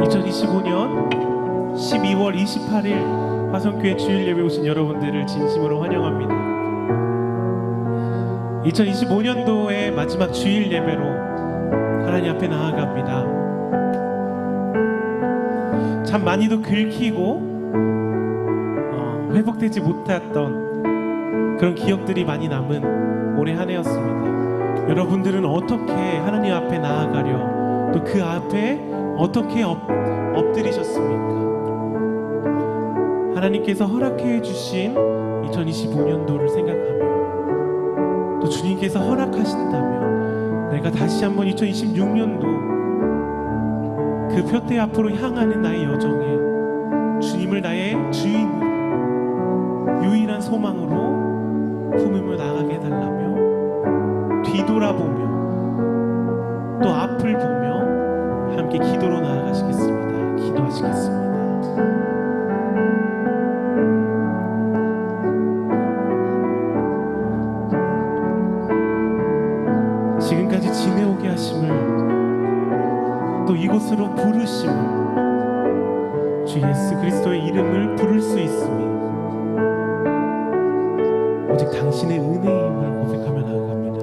2025년 12월 28일 화성교회 주일 예배 오신 여러분들을 진심으로 환영합니다. 2025년도의 마지막 주일 예배로 하나님 앞에 나아갑니다. 참 많이도 긁히고 회복되지 못했던 그런 기억들이 많이 남은 올해 한 해였습니다. 여러분들은 어떻게 하나님 앞에 나아가려 또 그 앞에 어떻게 엎드리셨습니까? 하나님께서 허락해 주신 2025년도를 생각하며 또 주님께서 허락하신다면 내가 다시 한번 2026년도 그 표대 앞으로 향하는 나의 여정에 주님을 나의 주인으로 유일한 소망으로 품으며 나가게 해달라며 뒤돌아보며 또 앞을 보며 함께 기도로 나아가시겠습니다. 기도하시겠습니다. 지금까지 지내오게 하심을 또 이곳으로 부르심을 주 예수 그리스도의 이름을 부를 수 있음이 오직 당신의 은혜임을 고백하며 나아갑니다.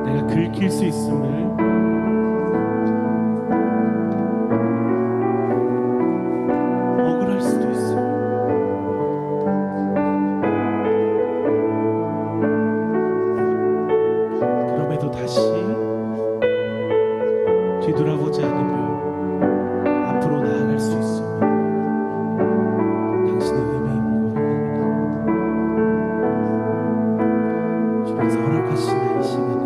내가 긁힐 수 있음을 억울할 수도 있음을 그럼에도 다시 뒤돌아보지 않으며 앞으로 나아갈 수 있음을 당신의 은혜임을 고백합니다. 주께서 허락하시는 이 시간에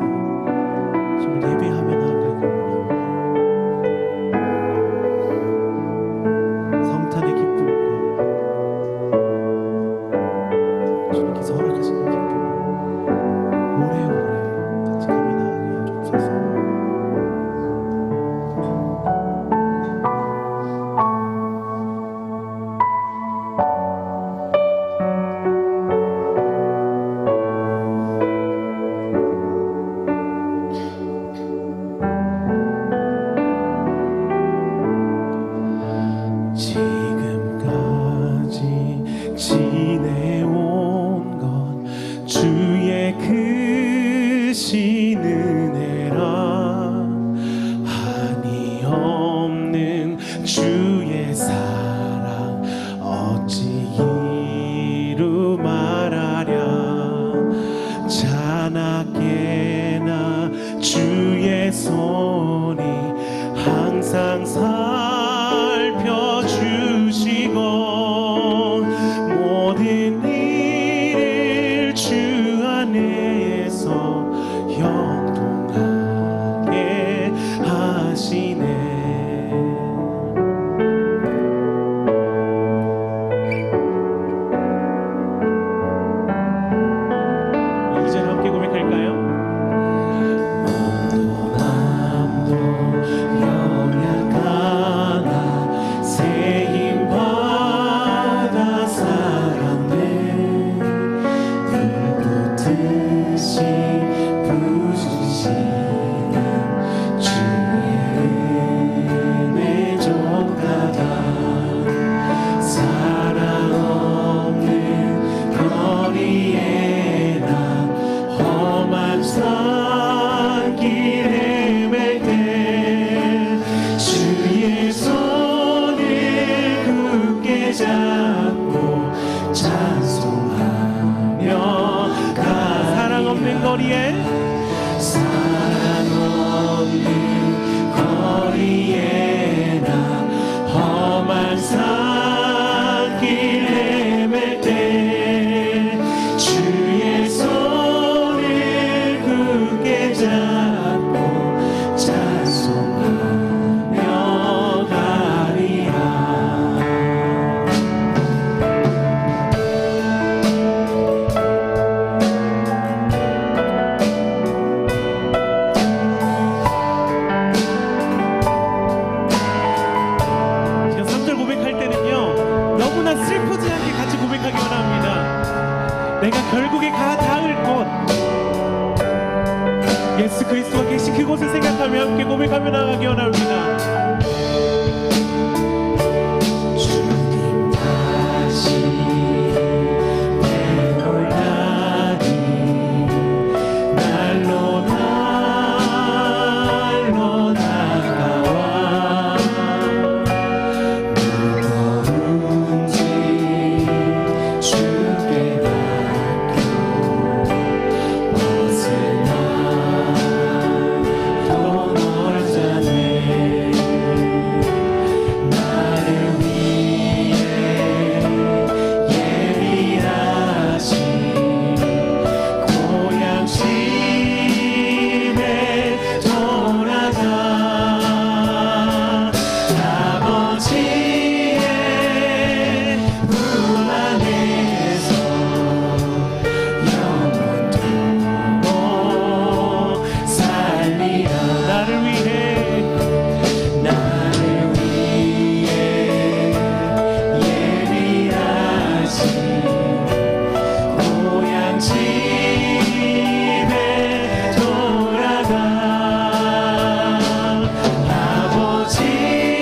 주를 예배하며 나아가기 원합니다. 성탄의 기쁨과 주님께서 허락하시는 기쁨을 오래오래 간직하며 나아가게 해주옵소서. 지금까지 지내온 건 주의 크신 은혜라 한이 없는 주의 사랑 어찌 이루 말하랴 자나깨나 주의 손이 항상 살펴주시고 모든 일을 주 안에서 형통하게 하시네. 이제 함께 고백할까요? 남도 연약하나 새 힘 받아 살았네. 불붙듯이 부주시는 주의 은혜 족하다. 사랑 없는 거리에 나 험한 산길 헤맬 때 주의 손을 굳게 잡고 찬송하며 가. 사랑 없는 거리에 나 험한 산길 헤맬 때 주의 손을 굳게 잡고 찬송하며 가리라. 제가 3절 고백할 때는요 너무나 슬프지 않게 같이 고백하기 원합니다. 내가 결국에 가 닿을 곳 예수 그리스도가 계신 그곳을 생각하며 함께 고백하며 나가기 원합니다. 주님 다시 내몰라니 날로 날로 다가와 무거운지 주께 맡겨 벗으나 또 멀잖네 나를 위해 예비하신 고향집에 돌아가 아버지의 품 안에서 영원토록 살리라 나를 위해 예비하신 고향집에 돌아가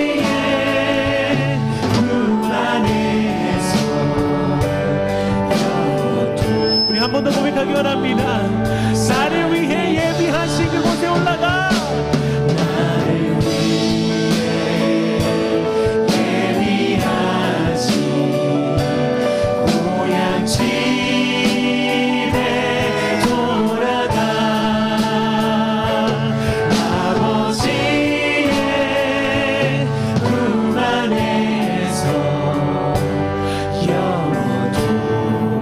아버지의 품 안에서 영원토록 우리 한 번 더 고백하기 원합니다. 나를 위해 예비하신 그곳에 올라가 나를 위해 예비하신 고향집에 돌아가 아버지의 품 안에서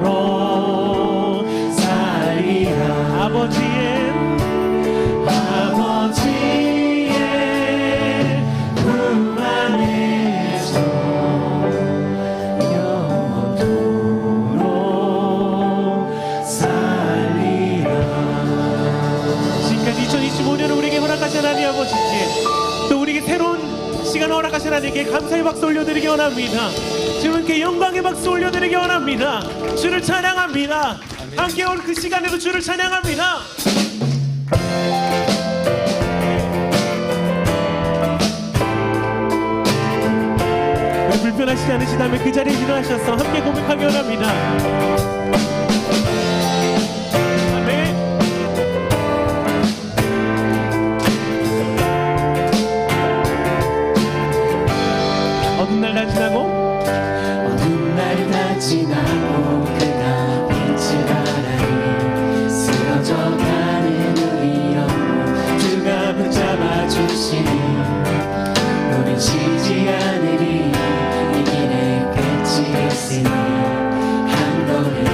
영원토록 살리라 아버지의 품 안에서 영원토록 살리라 지금까지 2025년을 우리에게 허락하신 하나님 아버지께 또 우리에게 새로운 시간을 허락하신 하나님께 감사의 박수 올려드리기 원합니다. 주님께 영광의 박수 올려드리기 원합니다. 주를 찬양합니다. 함께 온 그 시간에도 주를 찬양합니다. 불편하시지 않으시다면 그 자리에 일어나셔서 함께 고백하기 원합니다. 아멘. 어두운 날 다 지나고 어두운 날 다 지나고 그가 빛을 바라니 쓰러져가는 우리 영혼 주가 붙잡아 주시니 우린 쉬지 않으리 이 길에 끝이 있으니 한 걸음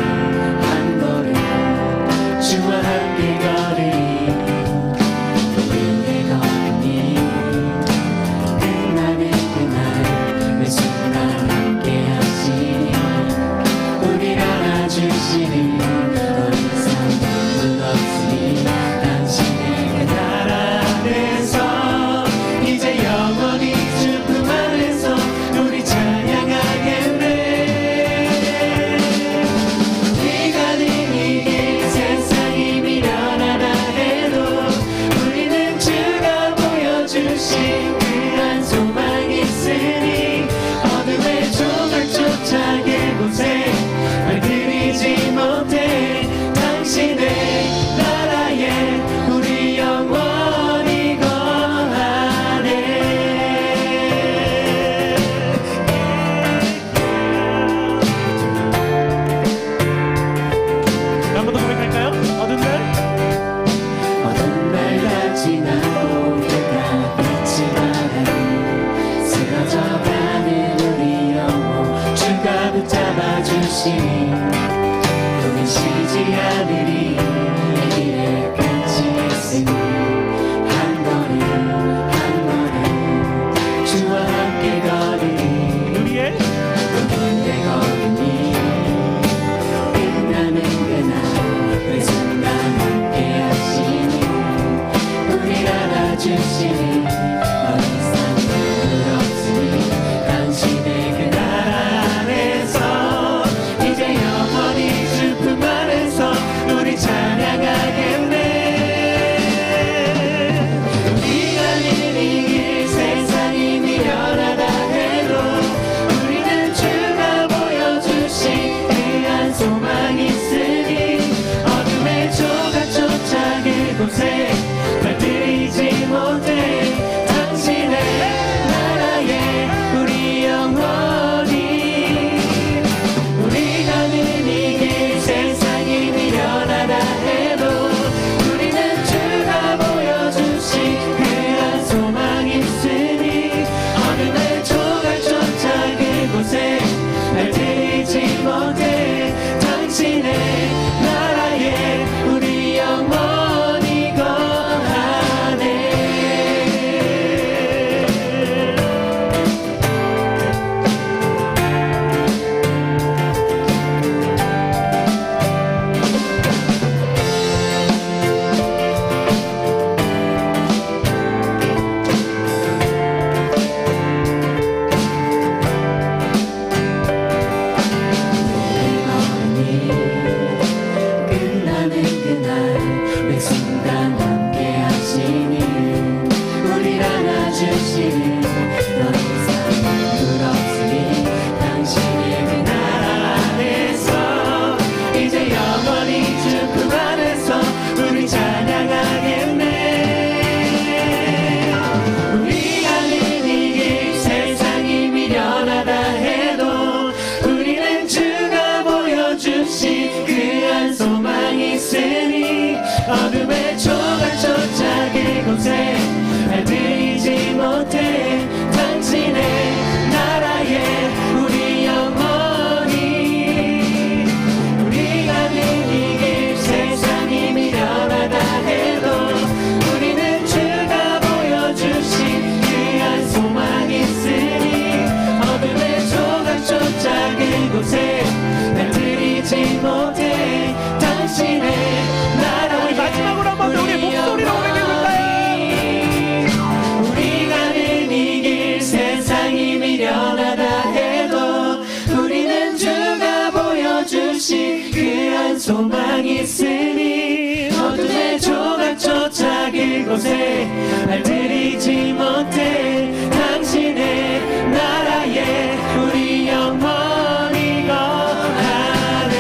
그곳에 알들이지 못해 당신의 나라에 우리 영원히 거하네.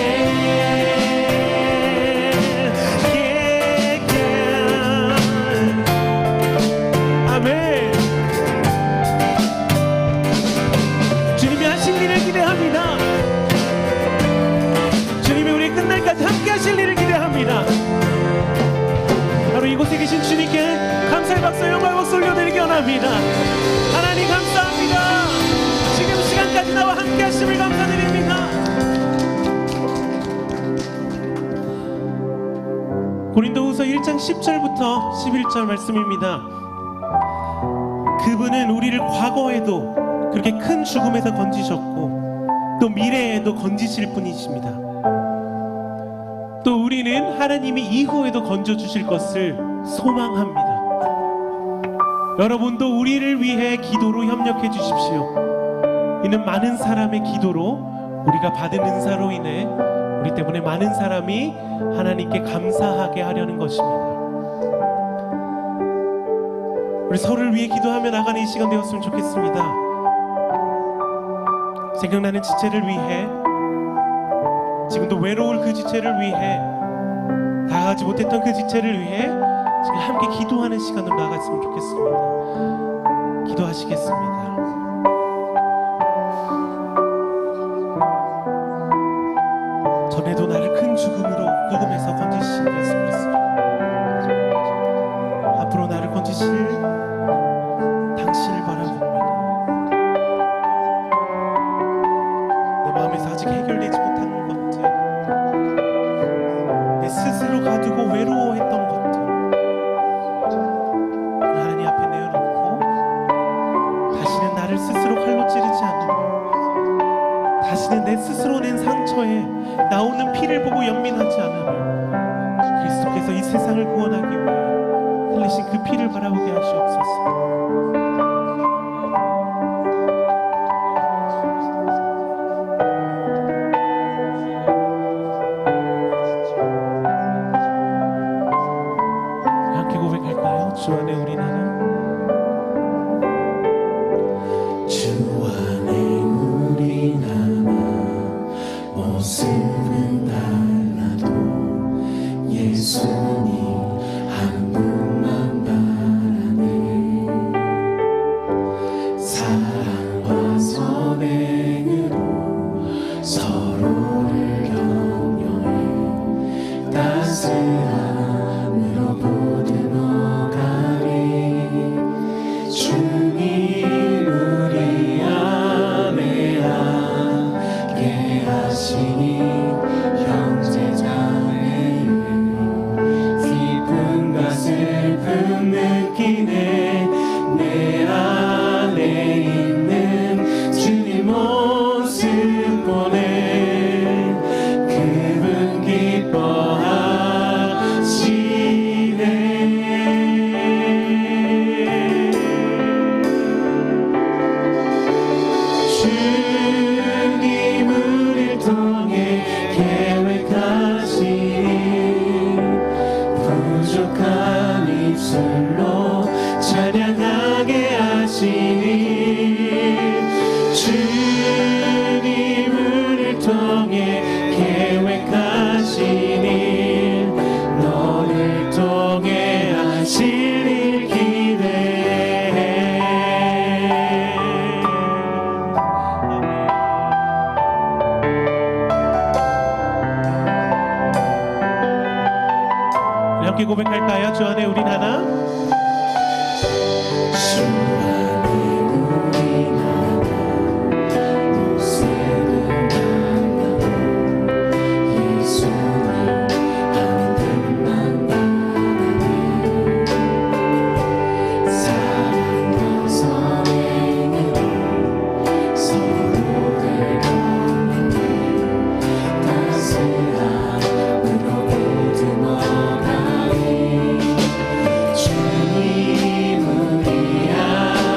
yeah, yeah. 아멘. 주님이 하실 일을 기대합니다. 주님이 우리 끝날까지 함께 하실 일을 기대합니다. 바로 이곳에 계신 주님께 감사의 박수, 영광의 박수 올려드리기 원합니다. 하나님 감사합니다. 지금 시간까지 나와 함께 하심을 감사드립니다. 고린도후서 1장 10절부터 11절 말씀입니다. 그분은 우리를 과거에도 그렇게 큰 죽음에서 건지셨고 또 미래에도 건지실 분이십니다. 또 우리는 하나님이 이후에도 건져주실 것을 소망합니다. 여러분도 우리를 위해 기도로 협력해 주십시오. 이는 많은 사람의 기도로 우리가 받은 은사로 인해 우리 때문에 많은 사람이 하나님께 감사하게 하려는 것입니다. 우리 서로를 위해 기도하며 나가는 이 시간 되었으면 좋겠습니다. 생각나는 지체를 위해, 지금도 외로울 그 지체를 위해, 다가가지 못했던 그 지체를 위해 지금 함께 기도하는 시간으로 나갔으면 좋겠습니다. 기도하시겠습니다. 전에도 나를 큰 죽음에서 건지신 예수 그리스도, 앞으로 나를 건지실 당신을 바라봅니다. 내 마음에서 아직 해결되지 못한 것들, 내 스스로 가두고 외로워했던 것들 하나님 앞에 내어놓고 다시는 나를 스스로 칼로 찌르지 않으며 다시는 내 스스로 낸 상처에 나오는 피를 보고 연민하지 않으며 그리스도께서 이 세상을 구원하기 위해 흘리신 그 피를 바라보게 하시옵소서. 함께 고백할까요? 주 안에 우리 나라, 주 안에 우리 나라 모습은 달라도 예수님 한 분만 바라네. 사랑과 선행으로 서로를 격려해 따스함으로 보듬어가리. 주님 우리 안에 함께 하시니 형제자매의 기쁨과 슬픔 느끼네. 내 안에 있는 주님 모습 보네. 그분 기뻐하시네. 주님 우리를 통해 계획하시니 부족한 입술로 찬양하게 하시니. 주님 우리를 통해 계획하시니 너를 통해 하실 일 기대해. 함께 고백할까요? 주 안에 우린 하나. 주 안에 우리 나라 모습은 달라도 예수님 한 분만 바라네. 사랑과 선행으로 서로를 격려해 따스함으로 보듬어가리. 주님 우리 안에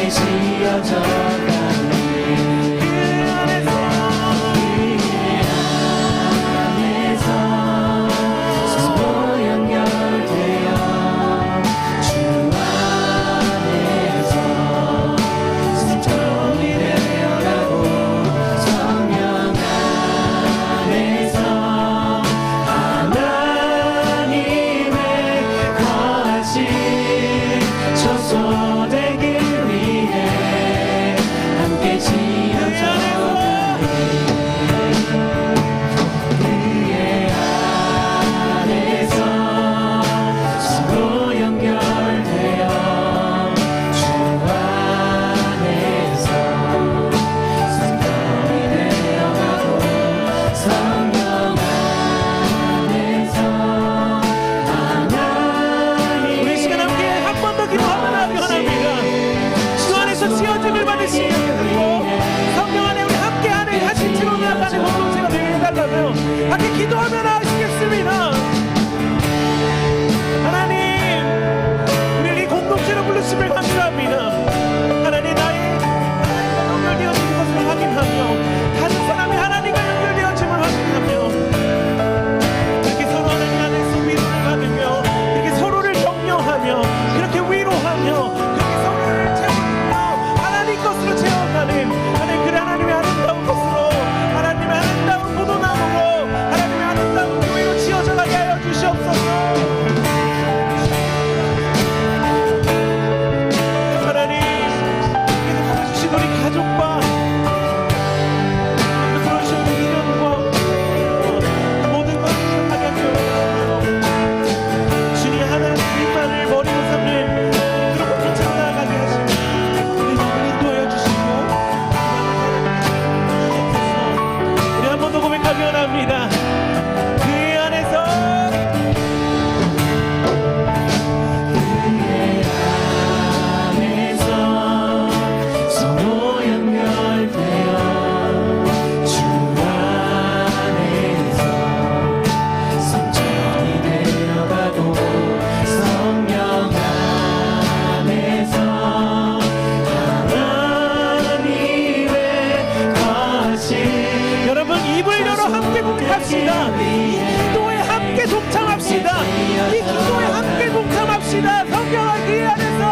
함께 지어져 가네 그 안에서 서로 연결되어 주 안에서 성전이 되어가고 성령 안에서 하나님의 거하신 처소 되길 위해 함께 지어져 가네 그의 안에서 서로 연결되어 주 안에서 성전이 되어가고 성령 안에서 하나님 우리 시간 함께 한 번 더 기도하면 변합니다. 주 안에서 지어짐을 받으시게 되고 성령 안에 우리 함께 하는 같이 채워나가는 공동체가 되게 해달라며 함께 기도하면 하시겠습니다. 하나님, 우리를 이 공동체로 부르심을 감사합니다. 하나님, 나의 하나님과 연결되어진 것을 확인하며 다른 사람이 하나님과 연결되어짐을 확인하며 이렇게 서로 하나님 안에서 위로를 받으며 이렇게 서로를 격려하며 그렇게 위로하며 그렇게 서로를 채우며 하나님 것으로 채워가는 하나님 그 하나님의 아름다운 것으로 하나님의 아름다운 포도나무로 하나님의 아름다운 교회로 지어져 가게 하여 주시옵소서. 하나님, 이렇게 보내주신 우리 가족과 이렇게 보내주신 우리 인연과 모든 것을 하게 하여 주님 하나님만을 머리로 삼는 그런 공동체로 나아가게 하시고 우리 마음을 인도하여 주시고 우리 한 번 더 고백하기 원합니다. 그의 안에서 안에서 서로 연결되어 주 안에서 성전이 되어가고 성령 안에서 하나님의 거하신 여러분 입을 열어 함께 고백합시다. 이 기도에 함께 동참합시다. 이 기도에 함께 동참합시다. 성경아 그의 안에서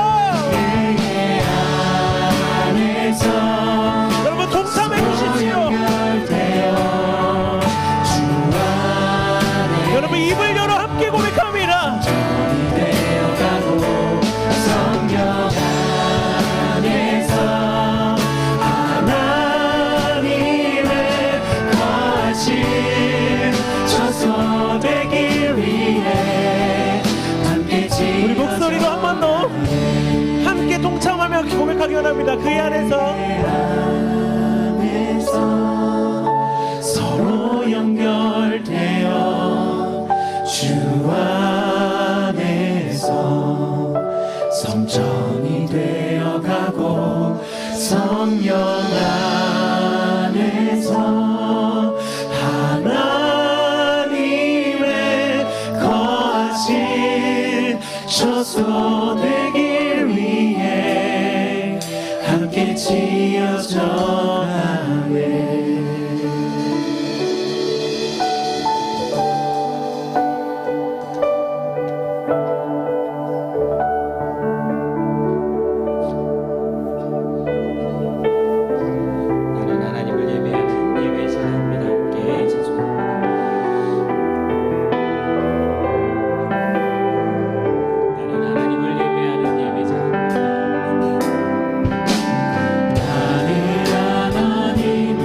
안에서 여러분 동참해 주십시오. 연결되어 주 안에 여러분 입을 열어 함께 고백합니다. 되어가고 성령 안에서 하나님의 거하신 처소 되길 위해 함께 우리 목소리로 한 번 더 함께 동참하며 고백하기 원합니다. 그의 안에서 서로 연결되어 주 안에서 성전이 되어가고 성령 안에서 하나님의 거하신 처소 되길 위해 함께 지어져 가네 나는 하나님을 예배하는 예배자입니다. 함께 찬송합니다. 나는 하나님을 예배하는 예배자입니다. 나는 하나님을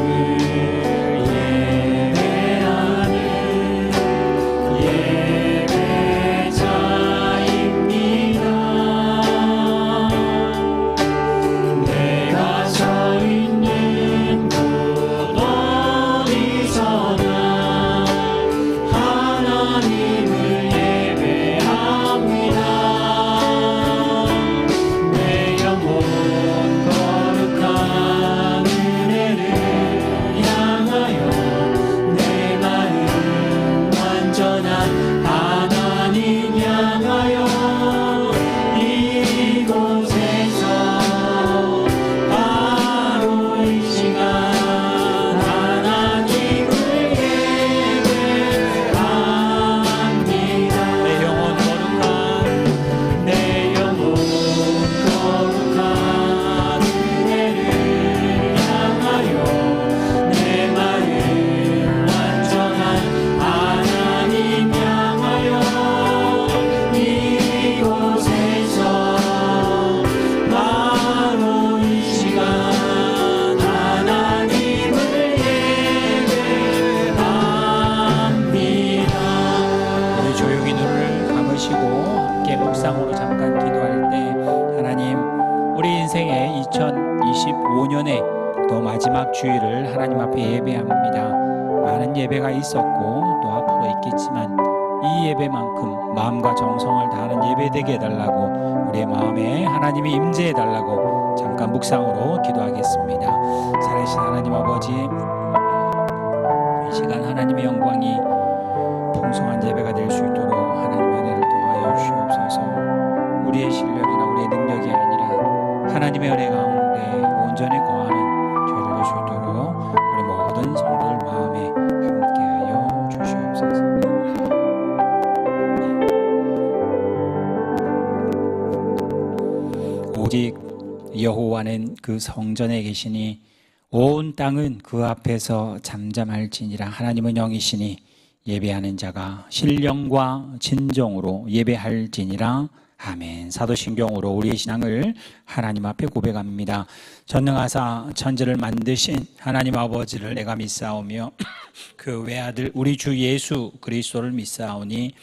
우리 인생의 2025년의 또 마지막 주일을 하나님 앞에 예배합니다. 많은 예배가 있었고 또 앞으로 있겠지만 이 예배만큼 마음과 정성을 다하는 예배 되게 해달라고, 우리의 마음에 하나님이 임재해 달라고 잠깐 묵상으로 기도하겠습니다. 살아계신 하나님 아버지, 이 시간 하나님의 영광이 풍성한 예배가 될 수 있도록 하나님의 은혜를 더하여 주시옵소서. 우리의 실력이나 우리의 능력이 아니라 하나님의 은혜 가운데 온전히 거하는 죄를 될 수 있도록 우리 모든 성도들 마음에 함께하여 주시옵소서. 오직 여호와는 그 성전에 계시니 온 땅은 그 앞에서 잠잠할지니라. 하나님은 영이시니 예배하는 자가 신령과 진정으로 예배할지니라. 아멘. 사도신경으로 우리의 신앙을 하나님 앞에 고백합니다. 전능하사 천지를 만드신 하나님 아버지를 내가 믿사오며 그 외아들 우리 주 예수 그리스도를 믿사오니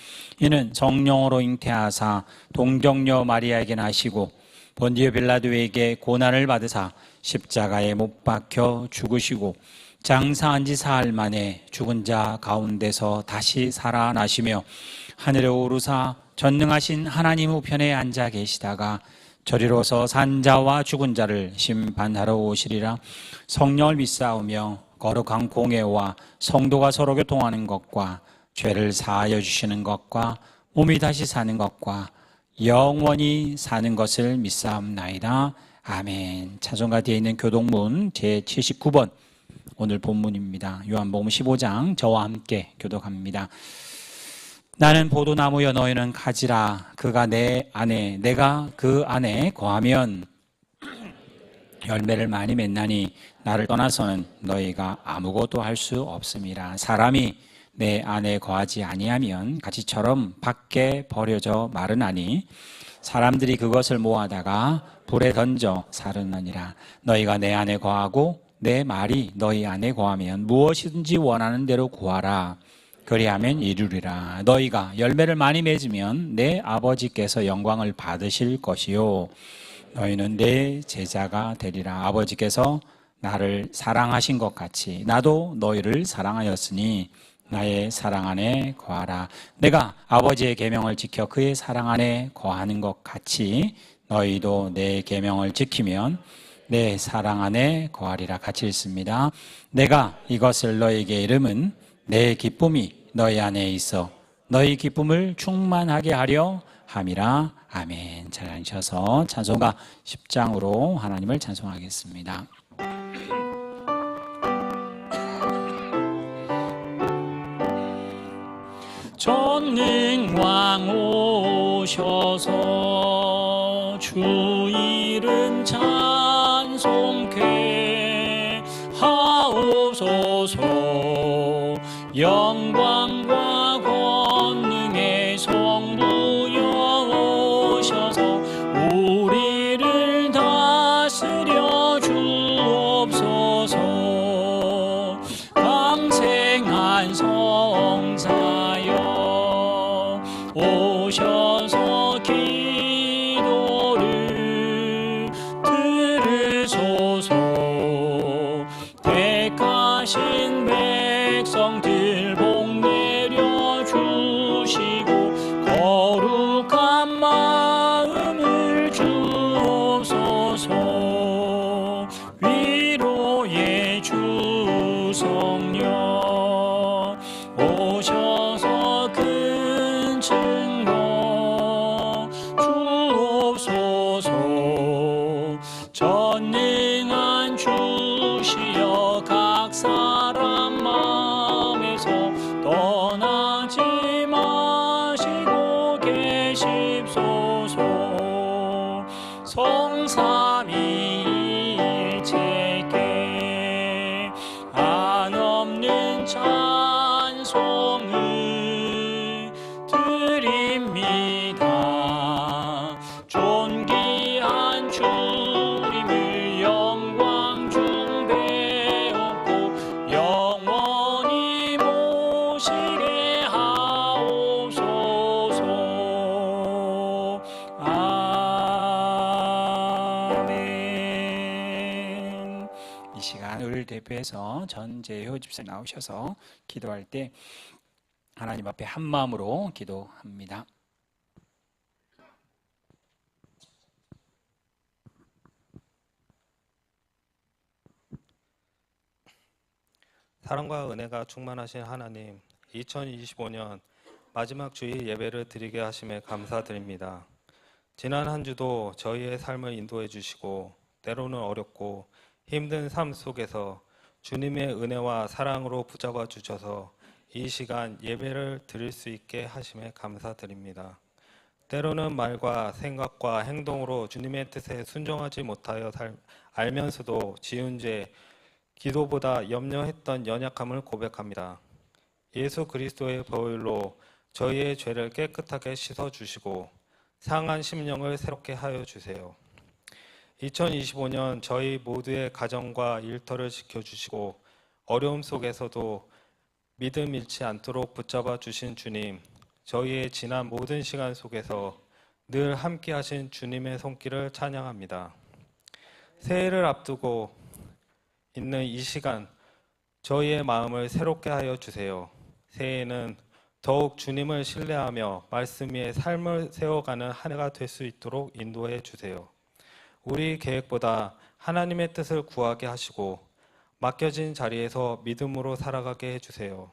이는 성령으로 잉태하사 동정녀 마리아에게 나시고 본디오 빌라도에게 고난을 받으사 십자가에 못 박혀 죽으시고 장사한 지 사흘 만에 죽은 자 가운데서 다시 살아나시며 하늘에 오르사 전능하신 하나님 우편에 앉아 계시다가 저리로서 산 자와 죽은 자를 심판하러 오시리라. 성령을 믿사오며 거룩한 공회와 성도가 서로 교통하는 것과 죄를 사하여 주시는 것과 몸이 다시 사는 것과 영원히 사는 것을 믿사옵나이다. 아멘. 찬송가 뒤에 있는 교독문 제79번 오늘 본문입니다. 요한복음 15장 저와 함께 교독합니다. 나는 포도나무여 너희는 가지라. 그가 내 안에 내가 그 안에 거하면 열매를 많이 맺나니 나를 떠나서는 너희가 아무것도 할 수 없음이라. 사람이 내 안에 거하지 아니하면 가지처럼 밖에 버려져 마르나니 사람들이 그것을 모아다가 불에 던져 사르느니라. 너희가 내 안에 거하고 내 말이 너희 안에 거하면 무엇이든지 원하는 대로 구하라. 그리하면 이루리라. 너희가 열매를 많이 맺으면 내 아버지께서 영광을 받으실 것이요 너희는 내 제자가 되리라. 아버지께서 나를 사랑하신 것 같이 나도 너희를 사랑하였으니 나의 사랑 안에 거하라. 내가 아버지의 계명을 지켜 그의 사랑 안에 거하는 것 같이 너희도 내 계명을 지키면 내 사랑 안에 거하리라. 같이 읽습니다. 내가 이것을 너희에게 이름은 내 기쁨이 너희 안에 있어 너희 기쁨을 충만하게 하려 함이라. 아멘. 잘 앉으셔서 찬송가 10장으로 하나님을 찬송하겠습니다. 전능왕 오셔서 주 이름 찬송케 하옵소서. 영광과 권능의 성부여 오셔서 우리를 다스려 주옵소서. 강생한 성사여 오셔서 기도를 들으소서. 택하신 백성들 복 내려 주시고 거룩한 마음을 주옵소서. 위로의 주 성령 오셔서 큰 증거 주옵소서. 전능한 주시여 각 사람 마음에서 떠나지 마시고 계십소서. 성삼위일체께 한없는 찬송을 드립니다. 존귀한 주님을 이 시간을 대표해서 전재효 집사님 나오셔서 기도할 때 하나님 앞에 한 마음으로 기도합니다. 사랑과 은혜가 충만하신 하나님, 2025년 마지막 주일 예배를 드리게 하심에 감사드립니다. 지난 한 주도 저희의 삶을 인도해 주시고 때로는 어렵고 힘든 삶 속에서 주님의 은혜와 사랑으로 붙잡아 주셔서 이 시간 예배를 드릴 수 있게 하심에 감사드립니다. 때로는 말과 생각과 행동으로 주님의 뜻에 순종하지 못하여 알면서도 지은 죄, 기도보다 염려했던 연약함을 고백합니다. 예수 그리스도의 보혈로 저희의 죄를 깨끗하게 씻어주시고 상한 심령을 새롭게 하여 주세요. 2025년 저희 모두의 가정과 일터를 지켜주시고 어려움 속에서도 믿음 잃지 않도록 붙잡아 주신 주님, 저희의 지난 모든 시간 속에서 늘 함께 하신 주님의 손길을 찬양합니다. 새해를 앞두고 있는 이 시간, 저희의 마음을 새롭게 하여 주세요. 새해에는 더욱 주님을 신뢰하며 말씀 위에 삶을 세워가는 한 해가 될 수 있도록 인도해 주세요. 우리 계획보다 하나님의 뜻을 구하게 하시고 맡겨진 자리에서 믿음으로 살아가게 해주세요.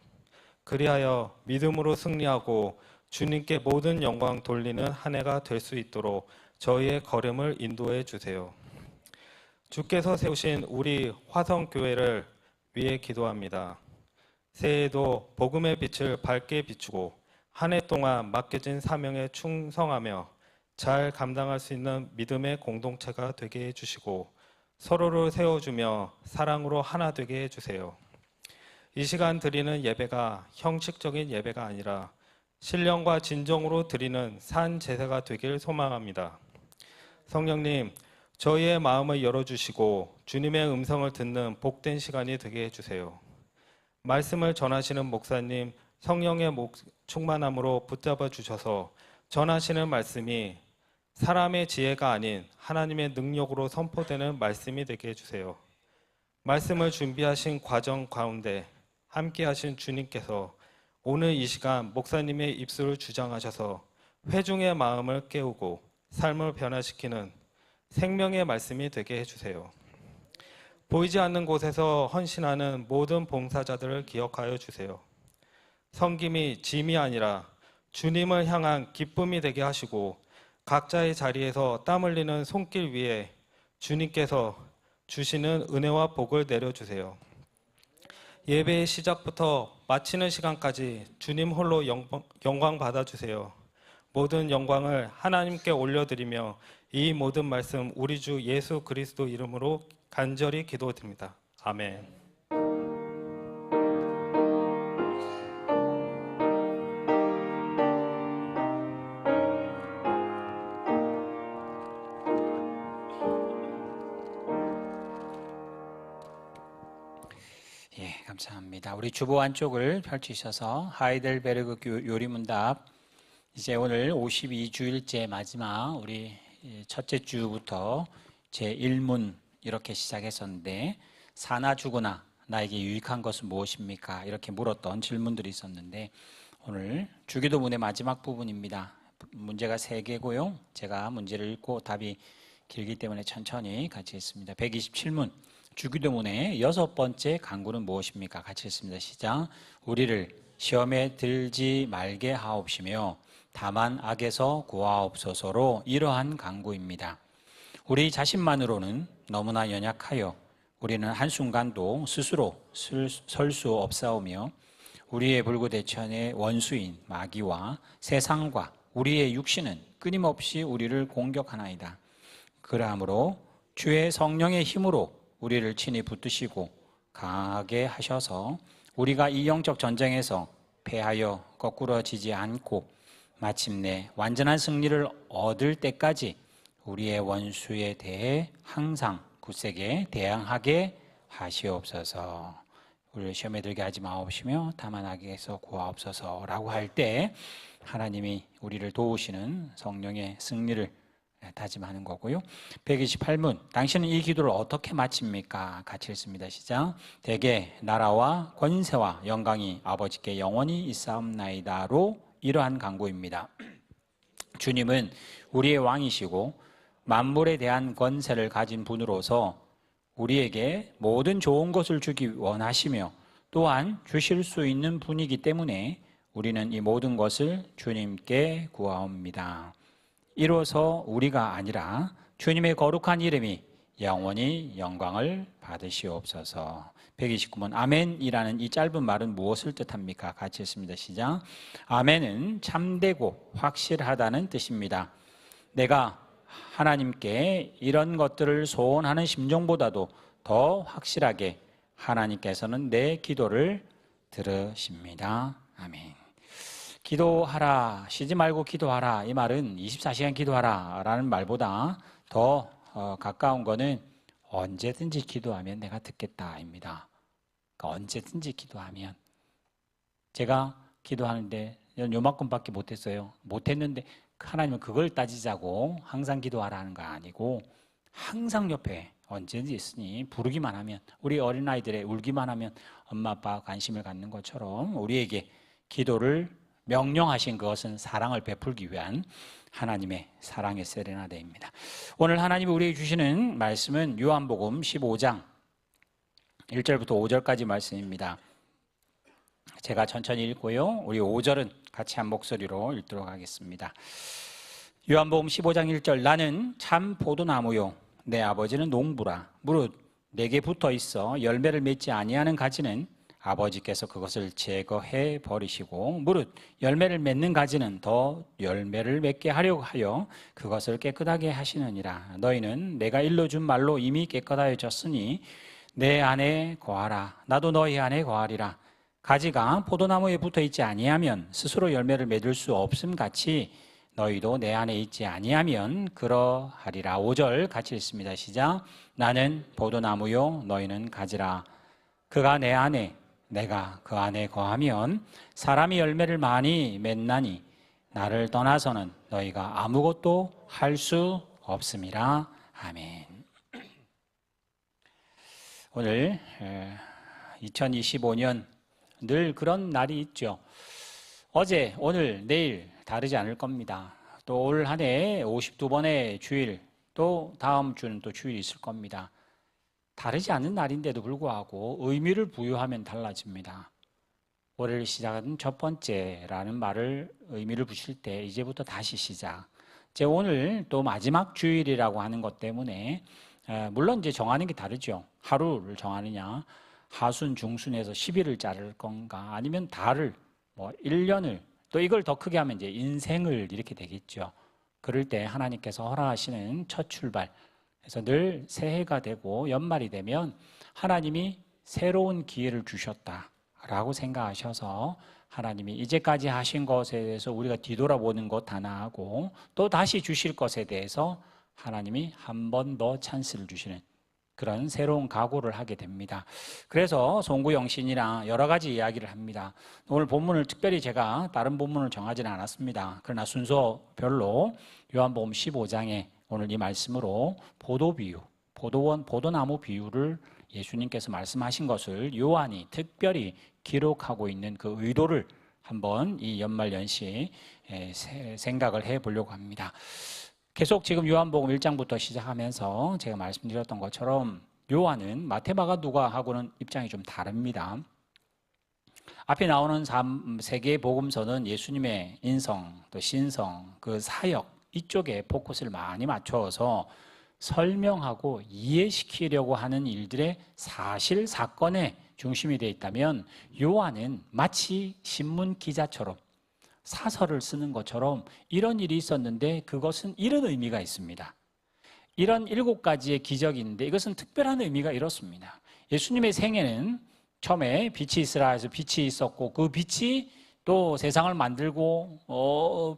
그리하여 믿음으로 승리하고 주님께 모든 영광 돌리는 한 해가 될 수 있도록 저희의 걸음을 인도해 주세요. 주께서 세우신 우리 화성교회를 위해 기도합니다. 새해에도 복음의 빛을 밝게 비추고 한 해 동안 맡겨진 사명에 충성하며 잘 감당할 수 있는 믿음의 공동체가 되게 해주시고 서로를 세워주며 사랑으로 하나 되게 해주세요. 이 시간 드리는 예배가 형식적인 예배가 아니라 신령과 진정으로 드리는 산 제사가 되길 소망합니다. 성령님, 저희의 마음을 열어주시고 주님의 음성을 듣는 복된 시간이 되게 해주세요. 말씀을 전하시는 목사님, 성령의 충만함으로 붙잡아 주셔서 전하시는 말씀이 사람의 지혜가 아닌 하나님의 능력으로 선포되는 말씀이 되게 해주세요. 말씀을 준비하신 과정 가운데 함께 하신 주님께서 오늘 이 시간 목사님의 입술을 주장하셔서 회중의 마음을 깨우고 삶을 변화시키는 생명의 말씀이 되게 해주세요. 보이지 않는 곳에서 헌신하는 모든 봉사자들을 기억하여 주세요. 섬김이 짐이 아니라 주님을 향한 기쁨이 되게 하시고 각자의 자리에서 땀 흘리는 손길 위에 주님께서 주시는 은혜와 복을 내려주세요. 예배의 시작부터 마치는 시간까지 주님 홀로 영광 받아주세요. 모든 영광을 하나님께 올려드리며 이 모든 말씀 우리 주 예수 그리스도 이름으로 간절히 기도드립니다. 아멘. 예, 감사합니다. 우리 주보 안쪽을 펼치셔서 하이델베르그 요리문답 이제 오늘 52주일째 마지막 우리 첫째 주부터 제1문 이렇게 시작했었는데 사나 죽으나 나에게 유익한 것은 무엇입니까? 이렇게 물었던 질문들이 있었는데 오늘 주기도문의 마지막 부분입니다. 문제가 3개고요. 제가 문제를 읽고 답이 길기 때문에 천천히 같이 읽습니다. 127문 주기도문의 6번째 간구는 무엇입니까? 같이 읽습니다. 시작. 우리를 시험에 들지 말게 하옵시며 다만 악에서 구하옵소서로 이러한 간구입니다. 우리 자신만으로는 너무나 연약하여 우리는 한순간도 스스로 설 수 없사오며 우리의 불구대천의 원수인 마귀와 세상과 우리의 육신은 끊임없이 우리를 공격하나이다. 그러므로 주의 성령의 힘으로 우리를 친히 붙드시고 강하게 하셔서 우리가 이 영적 전쟁에서 패하여 거꾸러지지 않고 마침내 완전한 승리를 얻을 때까지 우리의 원수에 대해 항상 굳세게 대항하게 하시옵소서. 우리를 시험에 들게 하지 마옵시며 다만 악에서 구하옵소서라고 할 때 하나님이 우리를 도우시는 성령의 승리를 다짐하는 거고요. 128문, 당신은 이 기도를 어떻게 마칩니까? 같이 읽습니다. 시작. 대개 나라와 권세와 영광이 아버지께 영원히 있사옵나이다로 이러한 간구입니다. 주님은 우리의 왕이시고 만물에 대한 권세를 가진 분으로서 우리에게 모든 좋은 것을 주기 원하시며 또한 주실 수 있는 분이기 때문에 우리는 이 모든 것을 주님께 구하옵니다. 이로써 우리가 아니라 주님의 거룩한 이름이 영원히 영광을 받으시옵소서. 129번 아멘이라는 이 짧은 말은 무엇을 뜻합니까? 같이 읽습니다. 시작. 아멘은 참되고 확실하다는 뜻입니다. 내가 하나님께 이런 것들을 소원하는 심정보다도 더 확실하게 하나님께서는 내 기도를 들으십니다. 아멘. 기도하라, 쉬지 말고 기도하라, 이 말은 24시간 기도하라 라는 말보다 더 가까운 거는 언제든지 기도하면 내가 듣겠다입니다. 그러니까 언제든지 기도하면. 제가 기도하는데 요만큼밖에 못했어요. 못했는데 하나님은 그걸 따지자고 항상 기도하라 하는 거 아니고 항상 옆에 언제든지 있으니 부르기만 하면, 우리 어린아이들의 울기만 하면 엄마 아빠 관심을 갖는 것처럼 우리에게 기도를 명령하신 그것은 사랑을 베풀기 위한 하나님의 사랑의 세레나데입니다. 오늘 하나님이 우리에게 주시는 말씀은 요한복음 15장 1절부터 5절까지 말씀입니다. 제가 천천히 읽고요, 우리 5절은 같이 한 목소리로 읽도록 하겠습니다. 요한복음 15장 1절. 나는 참 포도나무요 내 아버지는 농부라. 무릇 내게 붙어 있어 열매를 맺지 아니하는 가지는 아버지께서 그것을 제거해 버리시고 무릇 열매를 맺는 가지는 더 열매를 맺게 하려고 하여 그것을 깨끗하게 하시느니라. 너희는 내가 일러준 말로 이미 깨끗하여졌으니 내 안에 거하라. 나도 너희 안에 거하리라. 가지가 포도나무에 붙어 있지 아니하면 스스로 열매를 맺을 수 없음 같이 너희도 내 안에 있지 아니하면 그러하리라. 5절 같이 읽습니다. 시작. 나는 포도나무요 너희는 가지라. 그가 내 안에 내가 그 안에 거하면 사람이 열매를 많이 맺나니 나를 떠나서는 너희가 아무것도 할 수 없음이라. 아멘. 오늘 2025년 늘 그런 날이 있죠. 어제, 오늘, 내일 다르지 않을 겁니다. 또 올 한 해 52번의 주일, 또 다음 주는 또 주일이 있을 겁니다. 다르지 않은 날인데도 불구하고 의미를 부여하면 달라집니다. 올해를 시작하는 첫 번째라는 말을 의미를 붙일 때 이제부터 다시 시작. 제 오늘 또 마지막 주일이라고 하는 것 때문에 물론 이제 정하는 게 다르죠. 하루를 정하느냐, 하순, 중순에서 10일을 자를 건가, 아니면 달을, 1년을, 또 이걸 더 크게 하면 이제 인생을 이렇게 되겠죠. 그럴 때 하나님께서 허락하시는 첫 출발, 그래서 늘 새해가 되고 연말이 되면 하나님이 새로운 기회를 주셨다라고 생각하셔서 하나님이 이제까지 하신 것에 대해서 우리가 뒤돌아보는 것 하나 하고 또 다시 주실 것에 대해서 하나님이 한 번 더 찬스를 주시는 그런 새로운 각오를 하게 됩니다. 그래서 송구영신이랑 여러 가지 이야기를 합니다. 오늘 본문을 특별히 제가 다른 본문을 정하지는 않았습니다. 그러나 순서별로 요한복음 15장에 오늘 이 말씀으로 포도 비유, 포도나무 비유를 예수님께서 말씀하신 것을 요한이 특별히 기록하고 있는 그 의도를 한번 이 연말연시 생각을 해보려고 합니다. 계속 지금 요한복음 1장부터 시작하면서 제가 말씀드렸던 것처럼 요한은 마태, 마가, 누가하고는 입장이 좀 다릅니다. 앞에 나오는 세 개의 복음서는 예수님의 인성, 또 신성, 그 사역 이쪽에 포커스를 많이 맞춰서 설명하고 이해시키려고 하는 일들의 사실, 사건에 중심이 되어 있다면 요한은 마치 신문 기자처럼 사설을 쓰는 것처럼 이런 일이 있었는데 그것은 이런 의미가 있습니다. 이런 7가지의 기적인데 이것은 특별한 의미가 이렇습니다. 예수님의 생애는 처음에 빛이 있으라 해서 빛이 있었고 그 빛이 또 세상을 만들고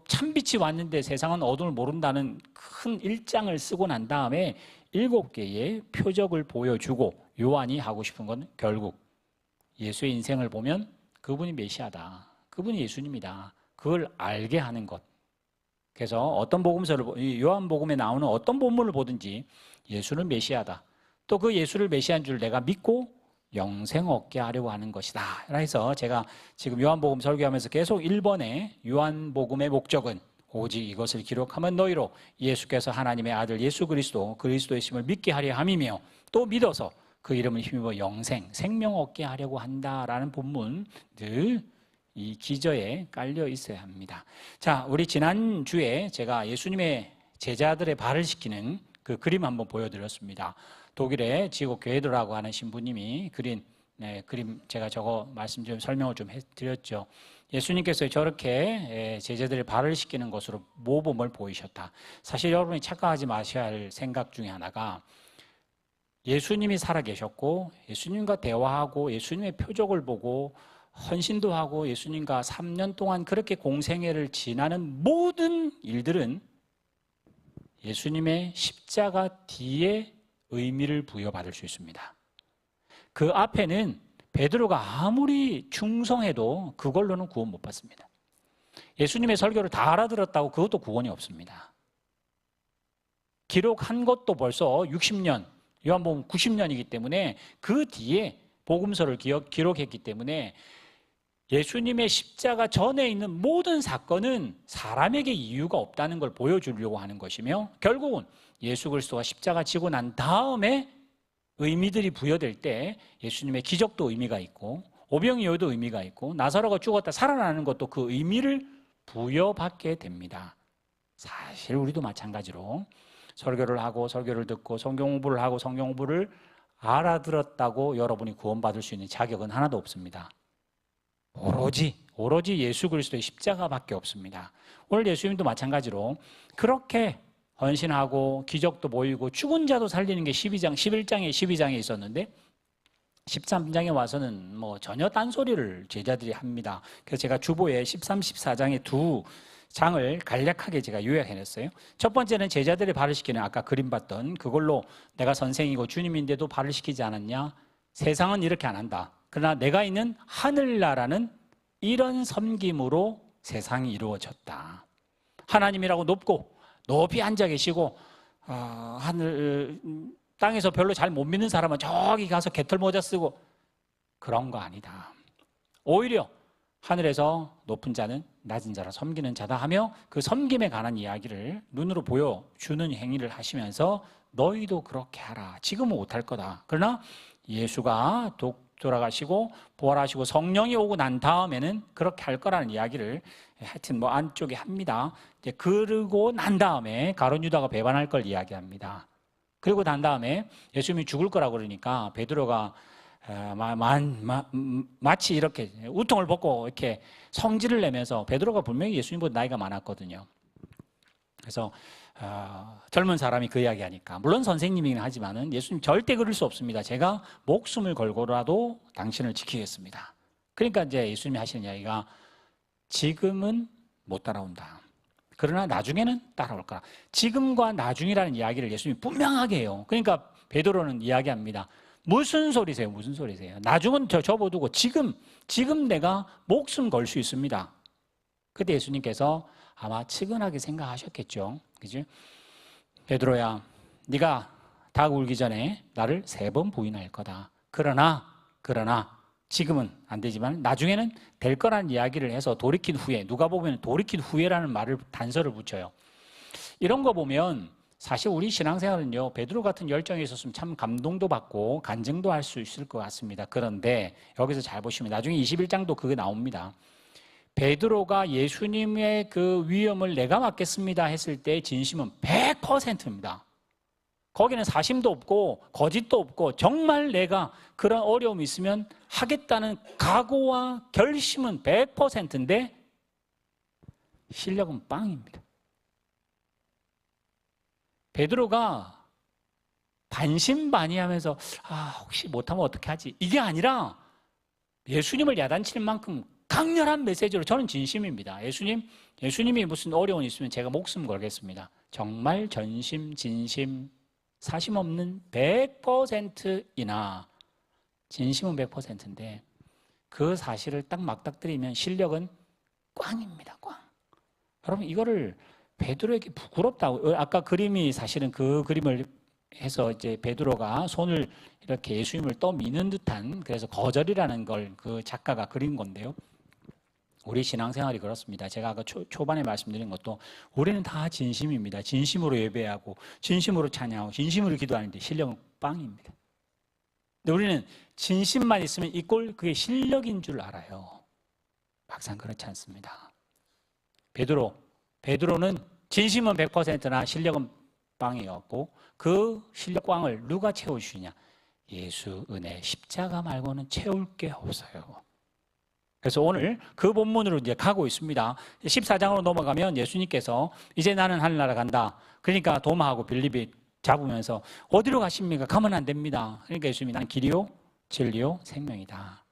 참 빛이 왔는데 세상은 어둠을 모른다는 큰 1장을 쓰고 난 다음에 7개의 표적을 보여주고 요한이 하고 싶은 건 결국 예수의 인생을 보면 그분이 메시아다, 그분이 예수님이다, 그걸 알게 하는 것. 그래서 어떤 복음서를 이 요한복음에 나오는 어떤 본문을 보든지 예수는 메시아다. 또 그 예수를 메시아인 줄 내가 믿고 영생 얻게 하려고 하는 것이다. 그래서 제가 지금 요한복음 설교하면서 계속 1번에 요한복음의 목적은 오직 이것을 기록하면 너희로 예수께서 하나님의 아들 예수 그리스도의 심을 믿게 하려 함이며 또 믿어서 그 이름을 힘입어 영생, 생명 얻게 하려고 한다라는 본문 늘 이 기저에 깔려 있어야 합니다. 자, 우리 지난주에 제가 예수님의 제자들의 발을 씻기는 그 그림 한번 보여드렸습니다. 독일의 지옥 교회도라고 하는 신부님이 그린 그림 제가 저거 말씀 좀 설명을 좀 해드렸죠. 예수님께서 저렇게 제자들의 발을 씻기는 것으로 모범을 보이셨다. 사실 여러분이 착각하지 마셔야 할 생각 중에 하나가 예수님이 살아계셨고 예수님과 대화하고 예수님의 표적을 보고 헌신도 하고 예수님과 3년 동안 그렇게 공생애를 지나는 모든 일들은 예수님의 십자가 뒤에 의미를 부여받을 수 있습니다. 그 앞에는 베드로가 아무리 충성해도 그걸로는 구원 못 받습니다. 예수님의 설교를 다 알아들었다고 그것도 구원이 없습니다. 기록한 것도 벌써 60년, 요한복음 90년이기 때문에 그 뒤에 복음서를 기록했기 때문에 예수님의 십자가 전에 있는 모든 사건은 사람에게 이유가 없다는 걸 보여주려고 하는 것이며 결국은 예수 그리스도가 십자가 지고 난 다음에 의미들이 부여될 때 예수님의 기적도 의미가 있고 오병이 여도 의미가 있고 나사로가 죽었다 살아나는 것도 그 의미를 부여받게 됩니다. 사실 우리도 마찬가지로 설교를 하고 설교를 듣고 성경 공부를 하고 성경 공부를 알아들었다고 여러분이 구원받을 수 있는 자격은 하나도 없습니다. 오로지 예수 그리스도의 십자가밖에 없습니다. 오늘 예수님도 마찬가지로 그렇게 헌신하고 기적도 보이고 죽은 자도 살리는 게 11장에 12장에 있었는데 13장에 와서는 뭐 전혀 딴소리를 제자들이 합니다. 그래서 제가 주보에 13, 14장의 두 장을 간략하게 제가 요약해냈어요. 첫 번째는 제자들의 발을 씻기는 아까 그림 봤던 그걸로 내가 선생이고 주님인데도 발을 씻기지 않았냐? 세상은 이렇게 안 한다. 그러나 내가 있는 하늘나라는 이런 섬김으로 세상이 이루어졌다. 하나님이라고 높이 앉아 계시고 땅에서 별로 잘 못 믿는 사람은 저기 가서 개털 모자 쓰고 그런 거 아니다. 오히려 하늘에서 높은 자는 낮은 자라 섬기는 자다 하며 그 섬김에 관한 이야기를 눈으로 보여주는 행위를 하시면서 너희도 그렇게 하라. 지금은 못할 거다. 그러나 예수가 돌아가시고 부활하시고 성령이 오고 난 다음에는 그렇게 할 거라는 이야기를 하여튼 뭐 안쪽에 합니다. 이제 그러고 난 다음에 가룟 유다가 배반할 걸 이야기합니다. 그리고 난 다음에 예수님이 죽을 거라고 그러니까 베드로가 마치 이렇게 우통을 벗고 이렇게 성질을 내면서 베드로가 분명히 예수님보다 나이가 많았거든요. 그래서 젊은 사람이 그 이야기하니까 물론 선생님이긴 하지만은 예수님 절대 그럴 수 없습니다. 제가 목숨을 걸고라도 당신을 지키겠습니다. 그러니까 이제 예수님이 하시는 이야기가 지금은 못 따라온다. 그러나 나중에는 따라올 거라. 지금과 나중이라는 이야기를 예수님이 분명하게 해요. 그러니까 베드로는 이야기합니다. 무슨 소리세요? 무슨 소리세요? 나중은 접어두고 지금 내가 목숨 걸 수 있습니다. 그때 예수님께서 아마 측은하게 생각하셨겠죠. 그지? 베드로야, 네가 닭 울기 전에 나를 3번 부인할 거다. 그러나 지금은 안 되지만 나중에는 될 거라는 이야기를 해서 돌이킨 후에 누가 보면 돌이킨 후에라는 단서를 붙여요. 이런 거 보면 사실 우리 신앙생활은요 베드로 같은 열정이 있었으면 참 감동도 받고 간증도 할 수 있을 것 같습니다. 그런데 여기서 잘 보시면 나중에 21장도 그게 나옵니다. 베드로가 예수님의 그 위험을 내가 맡겠습니다 했을 때 진심은 100%입니다. 거기는 사심도 없고 거짓도 없고 정말 내가 그런 어려움이 있으면 하겠다는 각오와 결심은 100%인데 실력은 빵입니다. 베드로가 반신반의하면서 혹시 못하면 어떻게 하지? 이게 아니라 예수님을 야단칠 만큼 강렬한 메시지로 저는 진심입니다. 예수님이 무슨 어려움이 있으면 제가 목숨 걸겠습니다. 정말 전심 진심 사심 없는 100%이나 진심은 100%인데 그 사실을 딱 맞닥뜨리면 실력은 꽝입니다. 꽝. 여러분 이거를 베드로에게 부끄럽다고. 아까 그림이 사실은 그 그림을 해서 이제 베드로가 손을 이렇게 예수님을 떠미는 듯한, 그래서 거절이라는 걸 그 작가가 그린 건데요. 우리 신앙생활이 그렇습니다. 제가 아까 초반에 말씀드린 것도 우리는 다 진심입니다. 진심으로 예배하고 진심으로 찬양하고 진심으로 기도하는데 실력은 빵입니다. 근데 우리는 진심만 있으면 이 꼴 그게 실력인 줄 알아요. 막상 그렇지 않습니다. 베드로는 진심은 100%나 실력은 빵이었고 그 실력 빵을 누가 채워주시냐? 예수 은혜 십자가 말고는 채울 게 없어요. 그래서 오늘 그 본문으로 이제 가고 있습니다. 14장으로 넘어가면 예수님께서 이제 나는 하늘나라 간다. 그러니까 도마하고 빌립이 잡으면서 어디로 가십니까? 가면 안 됩니다. 그러니까 예수님이 나는 길이요 진리요 생명이다.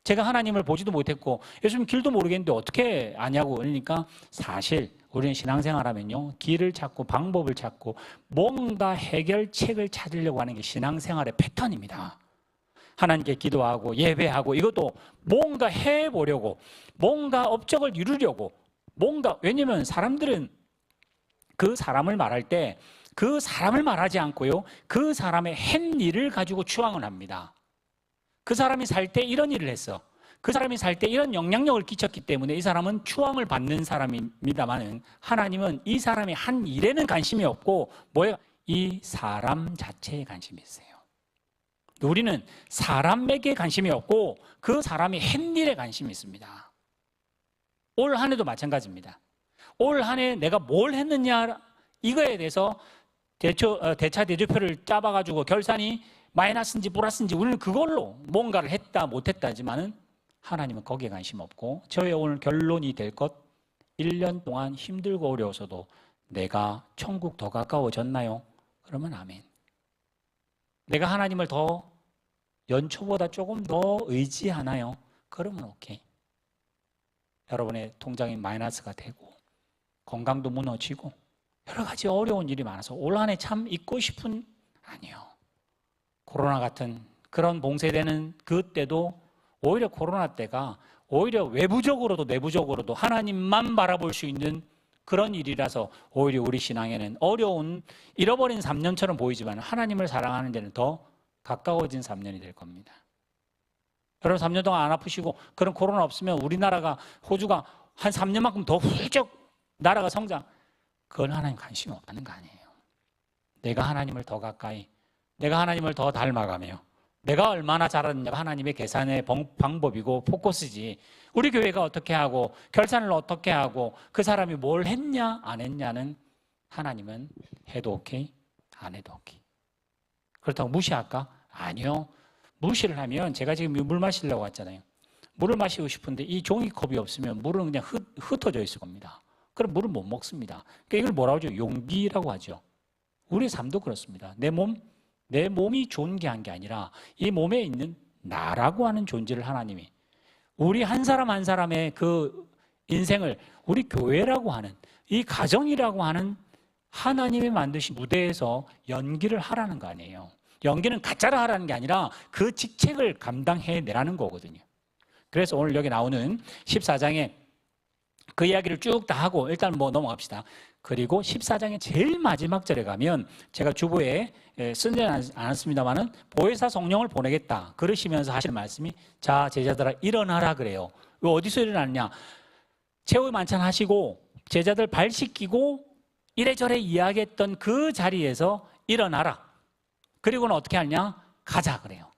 제가 하나님을 보지도 못했고 예수님 길도 모르겠는데 어떻게 아냐고. 그러니까 사실 우리는 신앙생활하면요, 길을 찾고 방법을 찾고 뭔가 해결책을 찾으려고 하는 게 신앙생활의 패턴입니다. 하나님께 기도하고 예배하고 이것도 뭔가 해보려고, 뭔가 업적을 이루려고, 뭔가, 왜냐면 사람들은 그 사람을 말할 때 그 사람을 말하지 않고요, 그 사람의 한 일을 가지고 추앙을 합니다. 그 사람이 살 때 이런 일을 했어, 그 사람이 살 때 이런 영향력을 끼쳤기 때문에 이 사람은 추앙을 받는 사람입니다만, 하나님은 이 사람이 한 일에는 관심이 없고 뭐예요? 이 사람 자체에 관심이 있어요. 우리는 사람에게 관심이 없고 그 사람이 한 일에 관심이 있습니다. 올 한 해도 마찬가지입니다. 올 한 해 내가 뭘 했느냐, 이거에 대해서 대차 대조표를 짜봐가지고 결산이 마이너스인지 플러스인지 우리는 그걸로 뭔가를 했다 못했다지만은 하나님은 거기에 관심 없고, 저의 오늘 결론이 될 것, 1년 동안 힘들고 어려워서도 내가 천국 더 가까워졌나요? 그러면 아멘. 내가 하나님을 더 연초보다 조금 더 의지하나요? 그러면 오케이. 여러분의 통장이 마이너스가 되고 건강도 무너지고 여러 가지 어려운 일이 많아서 올 한 해 참 잊고 싶은, 아니요. 코로나 같은 그런 봉쇄되는 그때도 오히려 코로나 때가 오히려 외부적으로도 내부적으로도 하나님만 바라볼 수 있는 그런 일이라서 오히려 우리 신앙에는 어려운 잃어버린 3년처럼 보이지만 하나님을 사랑하는 데는 더 가까워진 3년이 될 겁니다. 여러분 3년 동안 안 아프시고 그런 코로나 없으면 우리나라가, 호주가 한 3년만큼 더 훌쩍 나라가 성장, 그건 하나님 관심이 없다는 거 아니에요. 내가 하나님을 더 가까이, 내가 하나님을 더 닮아가며 내가 얼마나 잘하느냐가 하나님의 계산의 방법이고 포커스지, 우리 교회가 어떻게 하고 결산을 어떻게 하고 그 사람이 뭘 했냐 안 했냐는 하나님은 해도 오케이 안 해도 오케이. 그렇다고 무시할까? 아니요. 무시를 하면, 제가 지금 물 마시려고 왔잖아요. 물을 마시고 싶은데 이 종이컵이 없으면 물은 그냥 흩어져 있을 겁니다. 그럼 물을 못 먹습니다. 그러니까 이걸 뭐라고 하죠? 용기라고 하죠. 우리의 삶도 그렇습니다. 내 몸이 존귀한 게 아니라 이 몸에 있는 나라고 하는 존재를 하나님이, 우리 한 사람 한 사람의 그 인생을 우리 교회라고 하는, 이 가정이라고 하는 하나님이 만드신 무대에서 연기를 하라는 거 아니에요. 연기는 가짜로 하라는 게 아니라 그 직책을 감당해내라는 거거든요. 그래서 오늘 여기 나오는 14장에 그 이야기를 쭉 다 하고 일단 뭐 넘어갑시다. 그리고 14장의 제일 마지막 절에 가면, 제가 주보에 쓰지는 않았습니다만은 보혜사 성령을 보내겠다 그러시면서 하시는 말씀이, 자 제자들아 일어나라 그래요. 왜 어디서 일어났냐? 최후의 만찬 하시고 제자들 발 씻기고 이래저래 이야기했던 그 자리에서 일어나라. 그리고는 어떻게 하냐? 가자 그래요.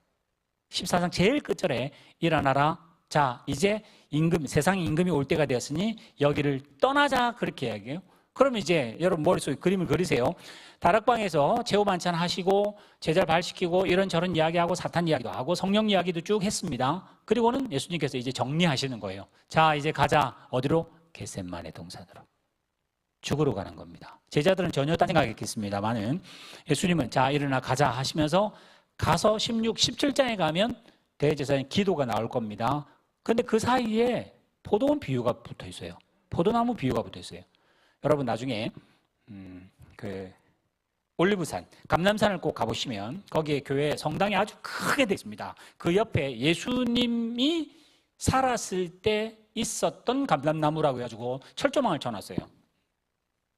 14장 제일 끝절에 일어나라. 자 이제 세상 임금이 올 때가 되었으니 여기를 떠나자 그렇게 이야기해요. 그러면 이제 여러분 머릿속에 그림을 그리세요. 다락방에서 최후 만찬 하시고 제자를 발 씻기고 이런저런 이야기하고 사탄 이야기도 하고 성령 이야기도 쭉 했습니다. 그리고는 예수님께서 이제 정리하시는 거예요. 자 이제 가자. 어디로? 겟세마네 동산으로. 죽으러 가는 겁니다. 제자들은 전혀 딴 생각했겠습니다만은 예수님은 자 일어나 가자 하시면서 가서 16, 17장에 가면 대제사장 기도가 나올 겁니다. 근데 그 사이에 포도원 비유가 붙어 있어요. 포도나무 비유가 붙어 있어요. 여러분 나중에 그 올리브산, 감람산을 꼭 가보시면 거기에 교회 성당이 아주 크게 되어 있습니다. 그 옆에 예수님이 살았을 때 있었던 감람나무라고 해가지고 철조망을 쳐놨어요.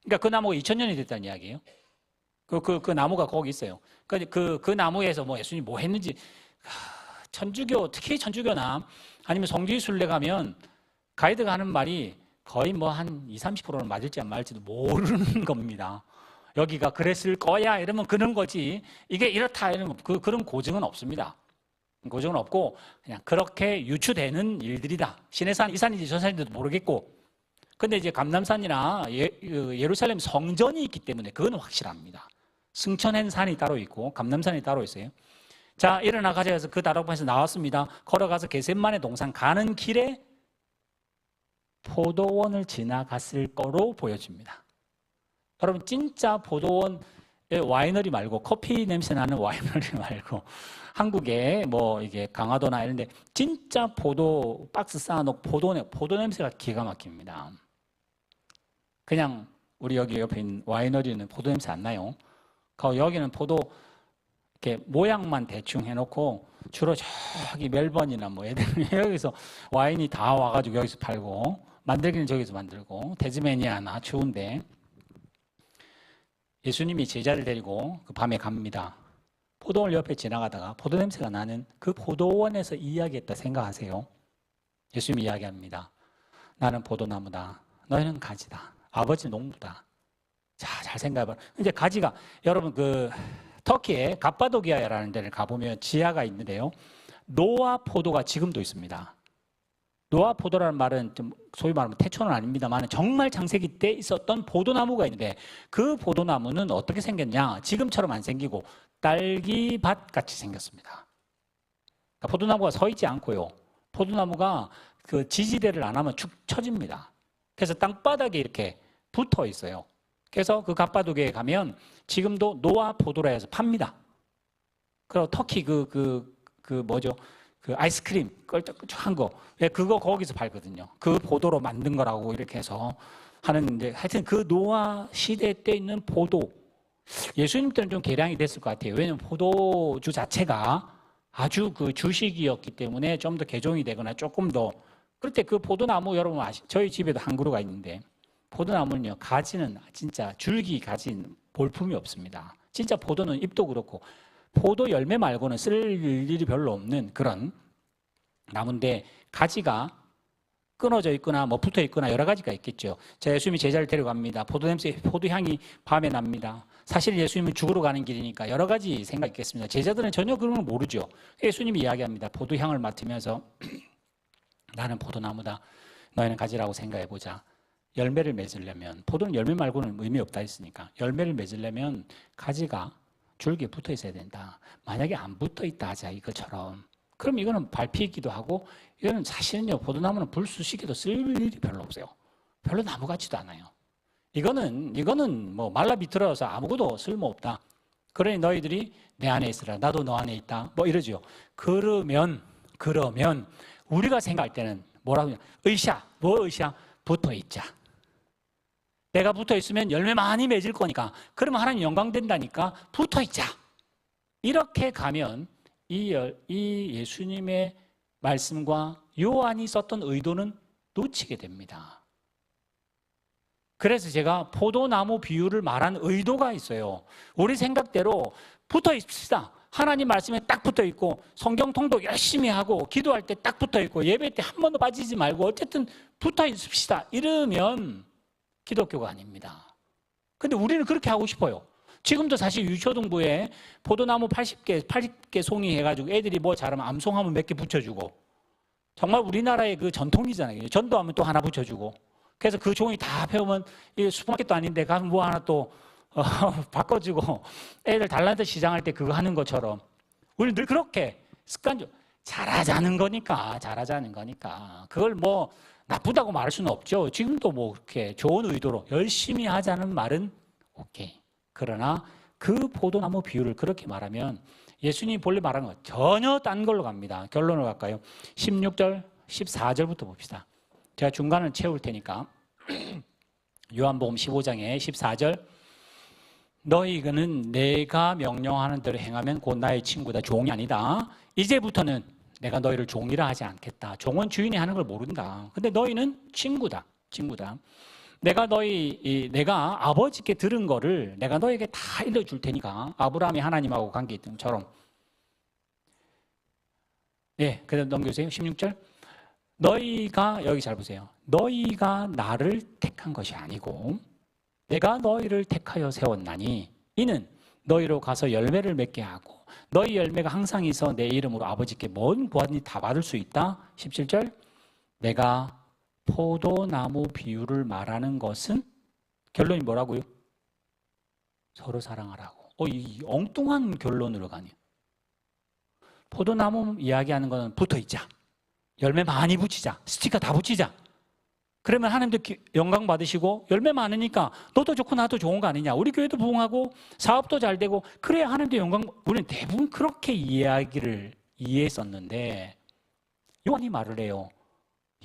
그러니까 그 나무가 2000년이 됐다는 이야기예요. 그 나무가 거기 있어요. 그 나무에서 뭐 예수님이 뭐 했는지, 천주교, 특히 천주교나 아니면 성지순례 가면 가이드가 하는 말이 거의 뭐 한 20-30%는 맞을지 안 맞을지도 모르는 겁니다. 여기가 그랬을 거야 이러면 그런 거지, 이게 이렇다 이러면 그런 고증은 없습니다. 고증은 없고 그냥 그렇게 유추되는 일들이다. 시내산 이 산인지 저 산인지도 모르겠고, 근데 이제 감람산이나 예루살렘 성전이 있기 때문에 그건 확실합니다. 승천한 산이 따로 있고 감람산이 따로 있어요. 자, 일어나 가져가서 그 다락방에서 나왔습니다. 걸어가서 게셋마네 동산 가는 길에 포도원을 지나갔을 거로 보여집니다. 여러분, 진짜 포도원 와이너리 말고, 커피 냄새 나는 와이너리 말고, 한국에 뭐 이게 강화도나 이런 데 진짜 포도 박스 쌓아놓고 포도 냄새가 기가 막힙니다. 그냥 우리 여기 옆에 있는 와이너리는 포도 냄새 안 나요. 여기는 포도 이렇게 모양만 대충 해놓고 주로 저기 멜번이나 뭐 애들 여기서 와인이 다 와가지고 여기서 팔고, 만들기는 저기서 만들고, 태즈메니아나 추운데 예수님이 제자를 데리고 그 밤에 갑니다. 포도원 옆에 지나가다가 포도 냄새가 나는 그 포도원에서 이야기했다 생각하세요. 예수님이 이야기합니다. 나는 포도나무다. 너희는 가지다. 아버지 농부다. 자, 잘 생각해봐라. 이제 가지가, 여러분 터키에 갑바도기아라는 데를 가보면 지하가 있는데요. 노아 포도가 지금도 있습니다. 노아 포도라는 말은 좀 소위 말하면 태초는 아닙니다만 정말 창세기 때 있었던 포도나무가 있는데, 그 포도나무는 어떻게 생겼냐? 지금처럼 안 생기고 딸기밭 같이 생겼습니다. 그러니까 포도나무가 서 있지 않고요. 포도나무가 그 지지대를 안 하면 축 처집니다. 그래서 땅바닥에 이렇게 붙어 있어요. 그래서 그 갑바도기에 가면 지금도 노아 포도라 해서 팝니다. 그리고 터키 뭐죠? 그 아이스크림 끌적끌적한 거, 그거 거기서 팔거든요. 그 포도로 만든 거라고 이렇게 해서 하는데, 하여튼 그 노아 시대 때 있는 포도, 예수님 때는 좀 개량이 됐을 것 같아요. 왜냐하면 포도주 자체가 아주 그 주식이었기 때문에 좀 더 개종이 되거나 조금 더, 그럴 때 그 포도나무 여러분 저희 집에도 한 그루가 있는데, 포도나무는요, 가지는 진짜 줄기 가지는 볼품이 없습니다. 진짜 포도는 잎도 그렇고 포도 열매 말고는 쓸 일이 별로 없는 그런 나무인데, 가지가 끊어져 있거나 뭐 붙어 있거나 여러 가지가 있겠죠. 자, 예수님이 제자를 데려갑니다. 포도 냄새, 포도 향이 밤에 납니다. 사실 예수님은 죽으러 가는 길이니까 여러 가지 생각이 있겠습니다. 제자들은 전혀 그런 걸 모르죠. 예수님이 이야기합니다. 포도 향을 맡으면서 나는 포도나무다. 너희는 가지라고 생각해보자. 열매를 맺으려면, 포도는 열매 말고는 의미 없다 했으니까, 열매를 맺으려면 가지가 줄기에 붙어 있어야 된다. 만약에 안 붙어 있다 하자, 이것처럼. 그럼 이거는 밟히기도 하고, 이거는 사실은요, 포도나무는 불쑤시개도 쓸 일이 별로 없어요. 별로 나무 같지도 않아요. 이거는 뭐 말라 비틀어서 아무것도 쓸모없다. 그러니 너희들이 내 안에 있으라. 나도 너 안에 있다. 뭐 이러죠. 그러면 우리가 생각할 때는 뭐라고 하냐? 의샤 붙어 있자. 내가 붙어 있으면 열매 많이 맺을 거니까, 그러면 하나님 영광 된다니까 붙어 있자. 이렇게 가면 이 예수님의 말씀과 요한이 썼던 의도는 놓치게 됩니다. 그래서 제가 포도나무 비유를 말한 의도가 있어요. 우리 생각대로 붙어 있읍시다. 하나님 말씀에 딱 붙어 있고, 성경 통독 열심히 하고, 기도할 때 딱 붙어 있고, 예배 때 한 번도 빠지지 말고 어쨌든 붙어 있읍시다. 이러면 기독교가 아닙니다. 근데 우리는 그렇게 하고 싶어요. 지금도 사실 유초등부에 포도나무 80개 송이 해가지고 애들이 뭐 잘하면 암송하면 몇 개 붙여주고, 정말 우리나라의 그 전통이잖아요. 전도하면 또 하나 붙여주고, 그래서 그 종이 다 배우면 이 슈퍼마켓도 아닌데 가면 뭐 하나 또 바꿔주고, 애들 달란트 시장할 때 그거 하는 것처럼 우리는 늘 그렇게 습관적으로 잘하자는 거니까 그걸 뭐 나쁘다고 말할 수는 없죠. 지금도 뭐 그렇게 좋은 의도로 열심히 하자는 말은 오케이. 그러나 그 포도나무 비유를 그렇게 말하면 예수님이 본래 말한 건 전혀 딴 걸로 갑니다. 결론을 갈까요? 16절, 14절부터 봅시다. 제가 중간을 채울 테니까. 요한복음 15장에 14절, 너희는 내가 명령하는 대로 행하면 곧 나의 친구다. 종이 아니다. 이제부터는 내가 너희를 종이라 하지 않겠다. 종은 주인이 하는 걸 모른다. 근데 너희는 친구다. 내가 아버지께 들은 거를 내가 너에게 다 일러줄 테니까. 아브라함이 하나님하고 관계 있던 것처럼. 예, 그래서 넘겨주세요. 16절. 너희가, 여기 잘 보세요. 너희가 나를 택한 것이 아니고 내가 너희를 택하여 세웠나니 이는 너희로 가서 열매를 맺게 하고 너희 열매가 항상 있어 내 이름으로 아버지께 뭔 구하든지 다 받을 수 있다. 17절. 내가 포도나무 비유를 말하는 것은 결론이 뭐라고요? 서로 사랑하라고. 이 엉뚱한 결론으로 가네요. 포도나무 이야기하는 거는 붙어있자. 열매 많이 붙이자. 스티커 다 붙이자. 그러면 하나님도 영광 받으시고 열매 많으니까 너도 좋고 나도 좋은 거 아니냐. 우리 교회도 부흥하고 사업도 잘 되고 그래야 하나님도 영광. 우리는 대부분 그렇게 이해했었는데 요한이 말을 해요.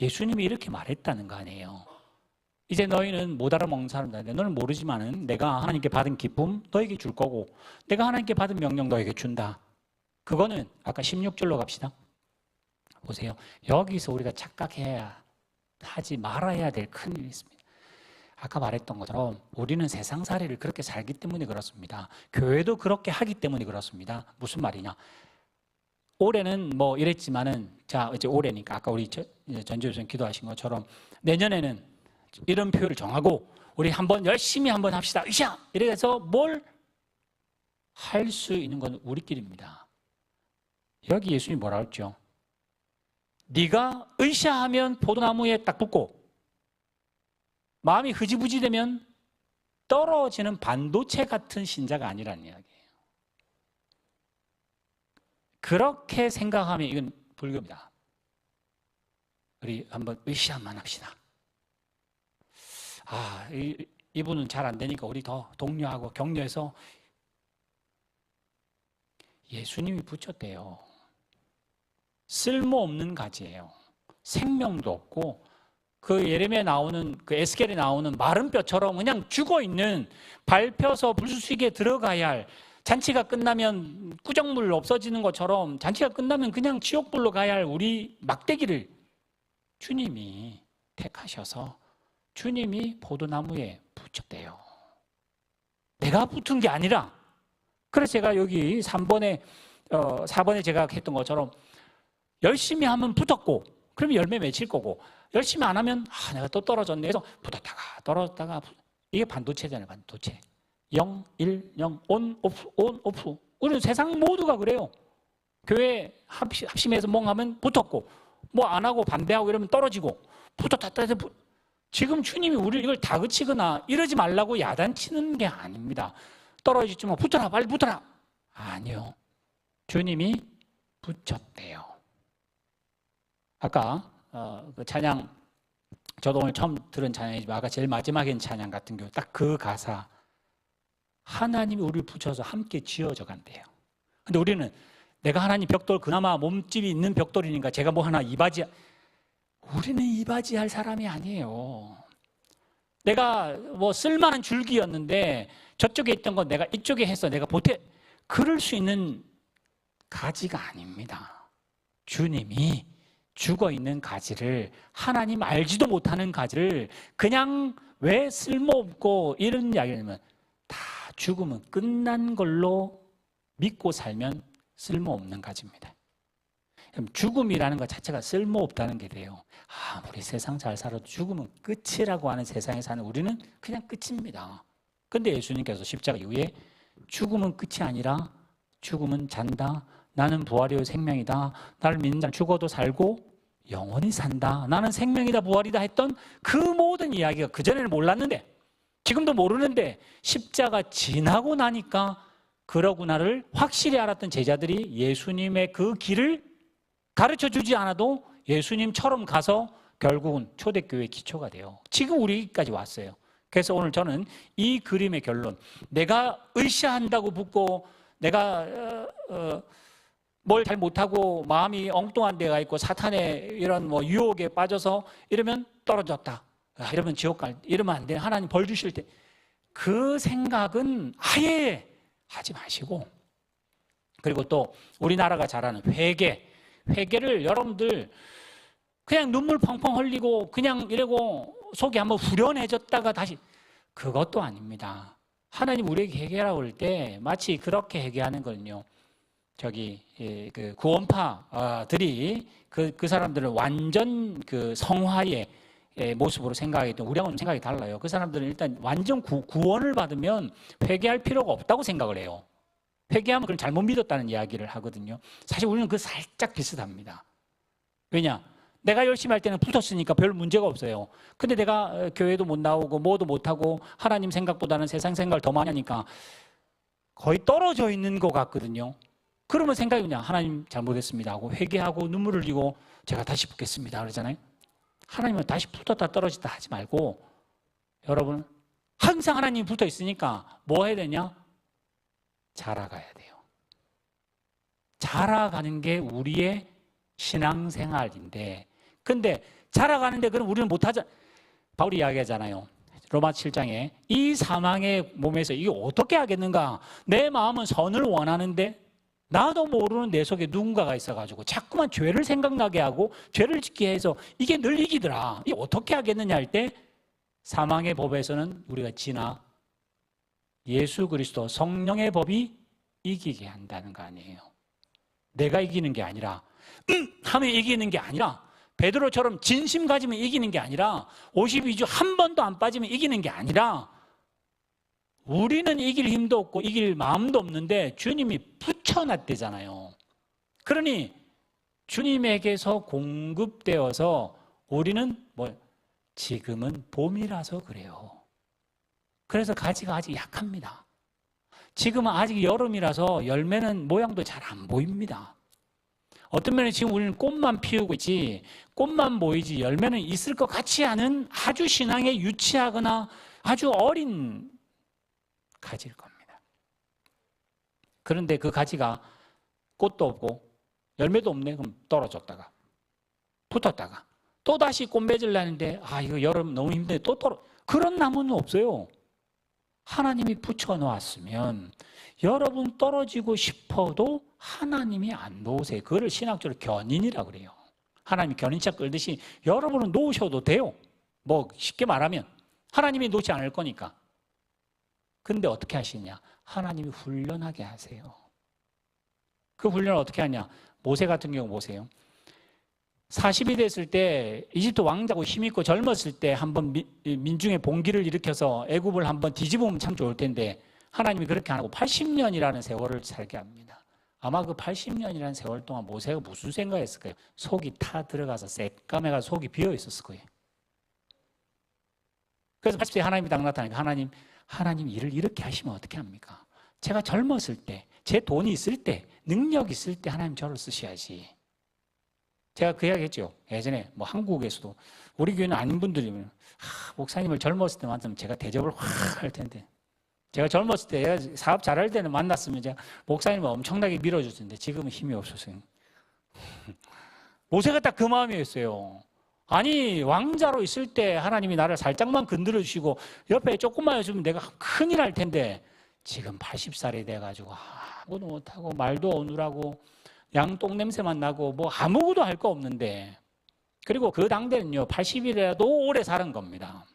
예수님이 이렇게 말했다는 거 아니에요. 이제 너희는 못 알아먹는 사람들인데 너는 모르지만은 내가 하나님께 받은 기쁨 너에게 줄 거고 내가 하나님께 받은 명령 너에게 준다. 그거는 아까 16절로 갑시다. 보세요. 여기서 우리가 착각해야 하지 말아야 될 큰 일이 있습니다. 아까 말했던 것처럼 우리는 세상살이를 그렇게 살기 때문에 그렇습니다. 교회도 그렇게 하기 때문에 그렇습니다. 무슨 말이냐? 올해는 뭐 이랬지만은 자 이제 올해니까 아까 우리 전주에서 기도하신 것처럼 내년에는 이런 표를 정하고 우리 한번 열심히 한번 합시다. 으쌰! 이래서 뭘 할 수 있는 건 우리끼리입니다. 여기 예수님이 뭐라 했죠? 네가 으쌰하면 포도나무에 딱 붙고 마음이 흐지부지 되면 떨어지는 반도체 같은 신자가 아니라는 이야기예요. 그렇게 생각하면 이건 불교입니다. 우리 한번 으쌰만 합시다. 이분은 잘 안 되니까 우리 더 독려하고 격려해서 예수님이 붙였대요. 쓸모없는 가지예요. 생명도 없고 그 예레미야에 나오는 그 에스겔에 나오는 마른 뼈처럼 그냥 죽어있는 밟혀서 불수식에 들어가야 할 잔치가 끝나면 꾸정물 없어지는 것처럼 잔치가 끝나면 그냥 지옥불로 가야 할 우리 막대기를 주님이 택하셔서 주님이 포도나무에 붙였대요. 내가 붙은 게 아니라 그래서 제가 여기 4번에 제가 했던 것처럼 열심히 하면 붙었고 그러면 열매 맺힐 거고 열심히 안 하면 내가 또 떨어졌네 해서 붙었다가 떨어졌다가 이게 반도체잖아요. 반도체. 0, 1, 0, 온, 오프. 우리는 세상 모두가 그래요. 교회 합심해서 멍하면 붙었고 뭐 안 하고 반대하고 이러면 떨어지고 붙었다 해서 지금 주님이 우리를 이걸 다그치거나 이러지 말라고 야단치는 게 아닙니다. 떨어지지 마. 붙어라. 빨리 붙어라. 아니요. 주님이 붙였대요. 아까 그 찬양 저도 오늘 처음 들은 찬양이지만 아까 제일 마지막에 있는 찬양 같은 경우 딱 그 가사 하나님이 우리를 붙여서 함께 지어져 간대요. 근데 우리는 내가 하나님 벽돌 그나마 몸집이 있는 벽돌이니까 제가 뭐 하나 이바지 우리는 이바지 할 사람이 아니에요. 내가 뭐 쓸만한 줄기였는데 저쪽에 있던 건 내가 이쪽에 해서 내가 보태 그럴 수 있는 가지가 아닙니다. 주님이 죽어있는 가지를 하나님 알지도 못하는 가지를 그냥 왜 쓸모없고 이런 이야기냐면 다 죽으면 끝난 걸로 믿고 살면 쓸모없는 가지입니다. 죽음이라는 것 자체가 쓸모없다는 게 돼요. 우리 세상 잘 살아도 죽으면 끝이라고 하는 세상에 사는 우리는 그냥 끝입니다. 근데 예수님께서 십자가 이후에 죽음은 끝이 아니라 죽음은 잔다. 나는 부활이요 생명이다. 나를 믿는 자는 죽어도 살고 영원히 산다. 나는 생명이다 부활이다 했던 그 모든 이야기가 그전에는 몰랐는데 지금도 모르는데 십자가 지나고 나니까 그러구나를 확실히 알았던 제자들이 예수님의 그 길을 가르쳐 주지 않아도 예수님처럼 가서 결국은 초대교회의 기초가 돼요. 지금 우리까지 왔어요. 그래서 오늘 저는 이 그림의 결론, 내가 으쌰한다고 붙고 내가 뭘 잘 못하고 마음이 엉뚱한 데가 있고 사탄의 이런 뭐 유혹에 빠져서 이러면 떨어졌다. 이러면 지옥 갈, 이러면 안 돼. 하나님 벌 주실 때. 그 생각은 아예 하지 마시고. 그리고 또 우리나라가 잘하는 회개를 여러분들 그냥 눈물 펑펑 흘리고 그냥 이러고 속이 한번 후련해졌다가 다시, 그것도 아닙니다. 하나님 우리에게 회개하라고 할 때 마치 그렇게 회개하는 거는요, 그 구원파들이 그 사람들은 완전 그 성화의 모습으로 생각하기 때문에 우리하고는 생각이 달라요. 그 사람들은 일단 완전 구원을 받으면 회개할 필요가 없다고 생각을 해요. 회개하면 그럼 잘못 믿었다는 이야기를 하거든요. 사실 우리는 그 살짝 비슷합니다. 왜냐? 내가 열심히 할 때는 붙었으니까 별 문제가 없어요. 근데 내가 교회도 못 나오고 뭐도 못하고 하나님 생각보다는 세상 생각을 더 많이 하니까 거의 떨어져 있는 것 같거든요. 그러면 생각이 그냥 하나님 잘못했습니다 하고 회개하고 눈물을 흘리고 제가 다시 붙겠습니다 그러잖아요. 하나님은 다시 붙었다 떨어졌다 하지 말고, 여러분 항상 하나님이 붙어 있으니까 뭐 해야 되냐? 자라가야 돼요. 자라가는 게 우리의 신앙생활인데, 근데 자라가는데 그럼 우리는 못하자. 바울이 이야기하잖아요. 로마 7장에 이 사망의 몸에서 이게 어떻게 하겠는가? 내 마음은 선을 원하는데 나도 모르는 내 속에 누군가가 있어가지고 자꾸만 죄를 생각나게 하고 죄를 짓게 해서 이게 늘 이기더라. 이게 어떻게 하겠느냐 할 때, 사망의 법에서는 우리가 지나 예수 그리스도 성령의 법이 이기게 한다는 거 아니에요. 내가 이기는 게 아니라 하면 이기는 게 아니라, 베드로처럼 진심 가지면 이기는 게 아니라, 52주 한 번도 안 빠지면 이기는 게 아니라, 우리는 이길 힘도 없고 이길 마음도 없는데 주님이 붙여놨대잖아요. 그러니 주님에게서 공급되어서 우리는 지금은 봄이라서 그래요. 그래서 가지가 아직 약합니다. 지금은 아직 여름이라서 열매는 모양도 잘 안 보입니다. 어떤 면에 지금 우리는 꽃만 피우고 있지, 꽃만 보이지 열매는 있을 것 같지 않은 아주 신앙에 유치하거나 아주 어린 가지일 겁니다. 그런데 그 가지가 꽃도 없고 열매도 없네. 그럼 떨어졌다가 붙었다가 또 다시 꽃 맺으려는데 이거 여름 너무 힘드네, 또 그런 나무는 없어요. 하나님이 붙여놓았으면 여러분 떨어지고 싶어도 하나님이 안 놓으세요. 그거를 신학적으로 견인이라고 그래요. 하나님이 견인차 끌듯이 여러분은 놓으셔도 돼요. 쉽게 말하면 하나님이 놓지 않을 거니까. 근데 어떻게 하시냐? 하나님이 훈련하게 하세요. 그 훈련을 어떻게 하냐? 모세 같은 경우 보세요. 40이 됐을 때 이집트 왕자고 힘있고 젊었을 때 한번 민중의 봉기를 일으켜서 애굽을 한번 뒤집으면 참 좋을 텐데, 하나님이 그렇게 안 하고 80년이라는 세월을 살게 합니다. 아마 그 80년이라는 세월 동안 모세가 무슨 생각했을까요? 속이 타 들어가서 새까매가 속이 비어 있었을 거예요. 그래서 80세 하나님이 딱 나타나니까, 하나님 일을 이렇게 하시면 어떻게 합니까? 제가 젊었을 때, 제 돈이 있을 때, 능력 있을 때 하나님 저를 쓰셔야지. 제가 그 이야기 했죠. 예전에 한국에서도 우리 교회는 아닌 분들이면 목사님을 젊었을 때 만나면 제가 대접을 확 할 텐데, 제가 젊었을 때 사업 잘할 때는 만났으면 제가 목사님을 엄청나게 밀어줬는데 지금은 힘이 없어서요. 모세가 딱 그 마음이었어요. 아니 왕자로 있을 때 하나님이 나를 살짝만 건드려 주시고 옆에 조금만 해주면 내가 큰일 할 텐데, 지금 80살이 돼가지고 아무것도 못하고 말도 어눌하고 양똥 냄새만 나고 아무것도 할 거 없는데, 그리고 그 당대는요 80일이라도 오래 사는 겁니다.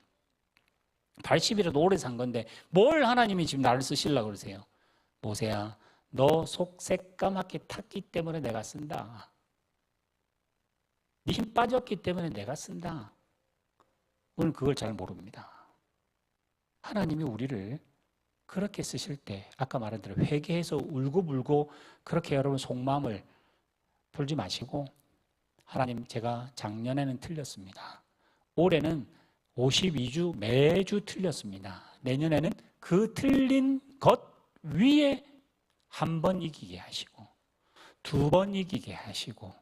80일이라도 오래 산 건데 뭘 하나님이 지금 나를 쓰시려고 그러세요? 모세야, 너 속 새까맣게 탔기 때문에 내가 쓴다. 네 힘 빠졌기 때문에 내가 쓴다. 우리는 그걸 잘 모릅니다. 하나님이 우리를 그렇게 쓰실 때 아까 말한 대로 회개해서 울고불고 그렇게 여러분 속마음을 풀지 마시고, 하나님 제가 작년에는 틀렸습니다. 올해는 52주 매주 틀렸습니다. 내년에는 그 틀린 것 위에 한 번 이기게 하시고 2번 이기게 하시고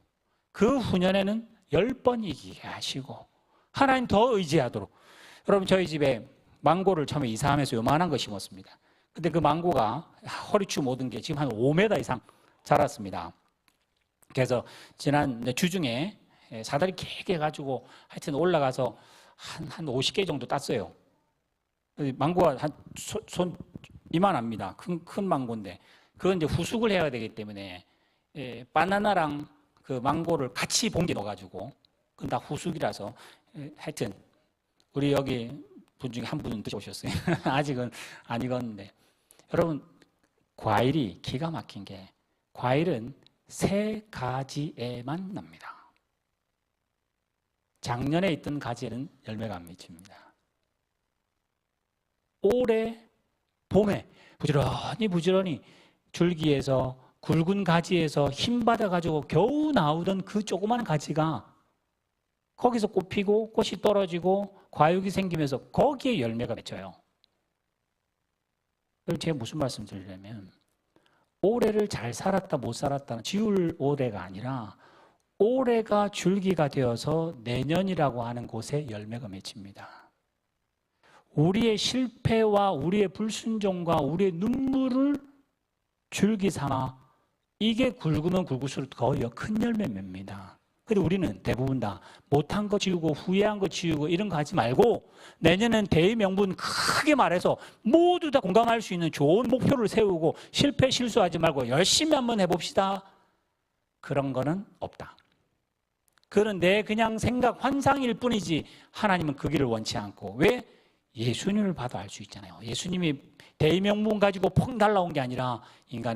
그 후년에는 10번 이기게 하시고 하나님 더 의지하도록. 여러분 저희 집에 망고를 처음에 이사하면서 요만한 거 심었습니다. 근데 그 망고가 허리춤 모든 게 지금 한 5m 이상 자랐습니다. 그래서 지난 주중에 사다리 길게 가지고 하여튼 올라가서 한 50개 정도 땄어요. 망고가 한 손 이만합니다. 큰 망고인데 그건 이제 후숙을 해야 되기 때문에 바나나랑 그 망고를 같이 봉지에 넣어가지고 그건 다 후숙이라서 하여튼 우리 여기 분 중에 한 분은 드셔보셨어요? 아직은 안 익었는데. 여러분, 과일이 기가 막힌 게, 과일은 3가지에만 납니다. 작년에 있던 가지에는 열매가 안 맺힙니다. 올해 봄에 부지런히 줄기에서, 굵은 가지에서 힘 받아가지고 겨우 나오던 그 조그만 가지가 거기서 꽃 피고 꽃이 떨어지고 과육이 생기면서 거기에 열매가 맺혀요. 그럼 제가 무슨 말씀 드리려면, 올해를 잘 살았다 못 살았다는 지울 올해가 아니라 올해가 줄기가 되어서 내년이라고 하는 곳에 열매가 맺힙니다. 우리의 실패와 우리의 불순종과 우리의 눈물을 줄기 삼아 이게 굵으면 굵을수록 더 큰 열매 맺습니다. 근데 우리는 대부분 다 못한 거 지우고 후회한 거 지우고 이런 거 하지 말고, 내년엔 대의명분 크게 말해서 모두 다 공감할 수 있는 좋은 목표를 세우고 실패 실수하지 말고 열심히 한번 해봅시다. 그런 거는 없다. 그건 내 그냥 생각 환상일 뿐이지 하나님은 그 길을 원치 않고. 왜? 예수님을 봐도 알 수 있잖아요. 예수님이 대의명분 가지고 펑 날라온 게 아니라 인간의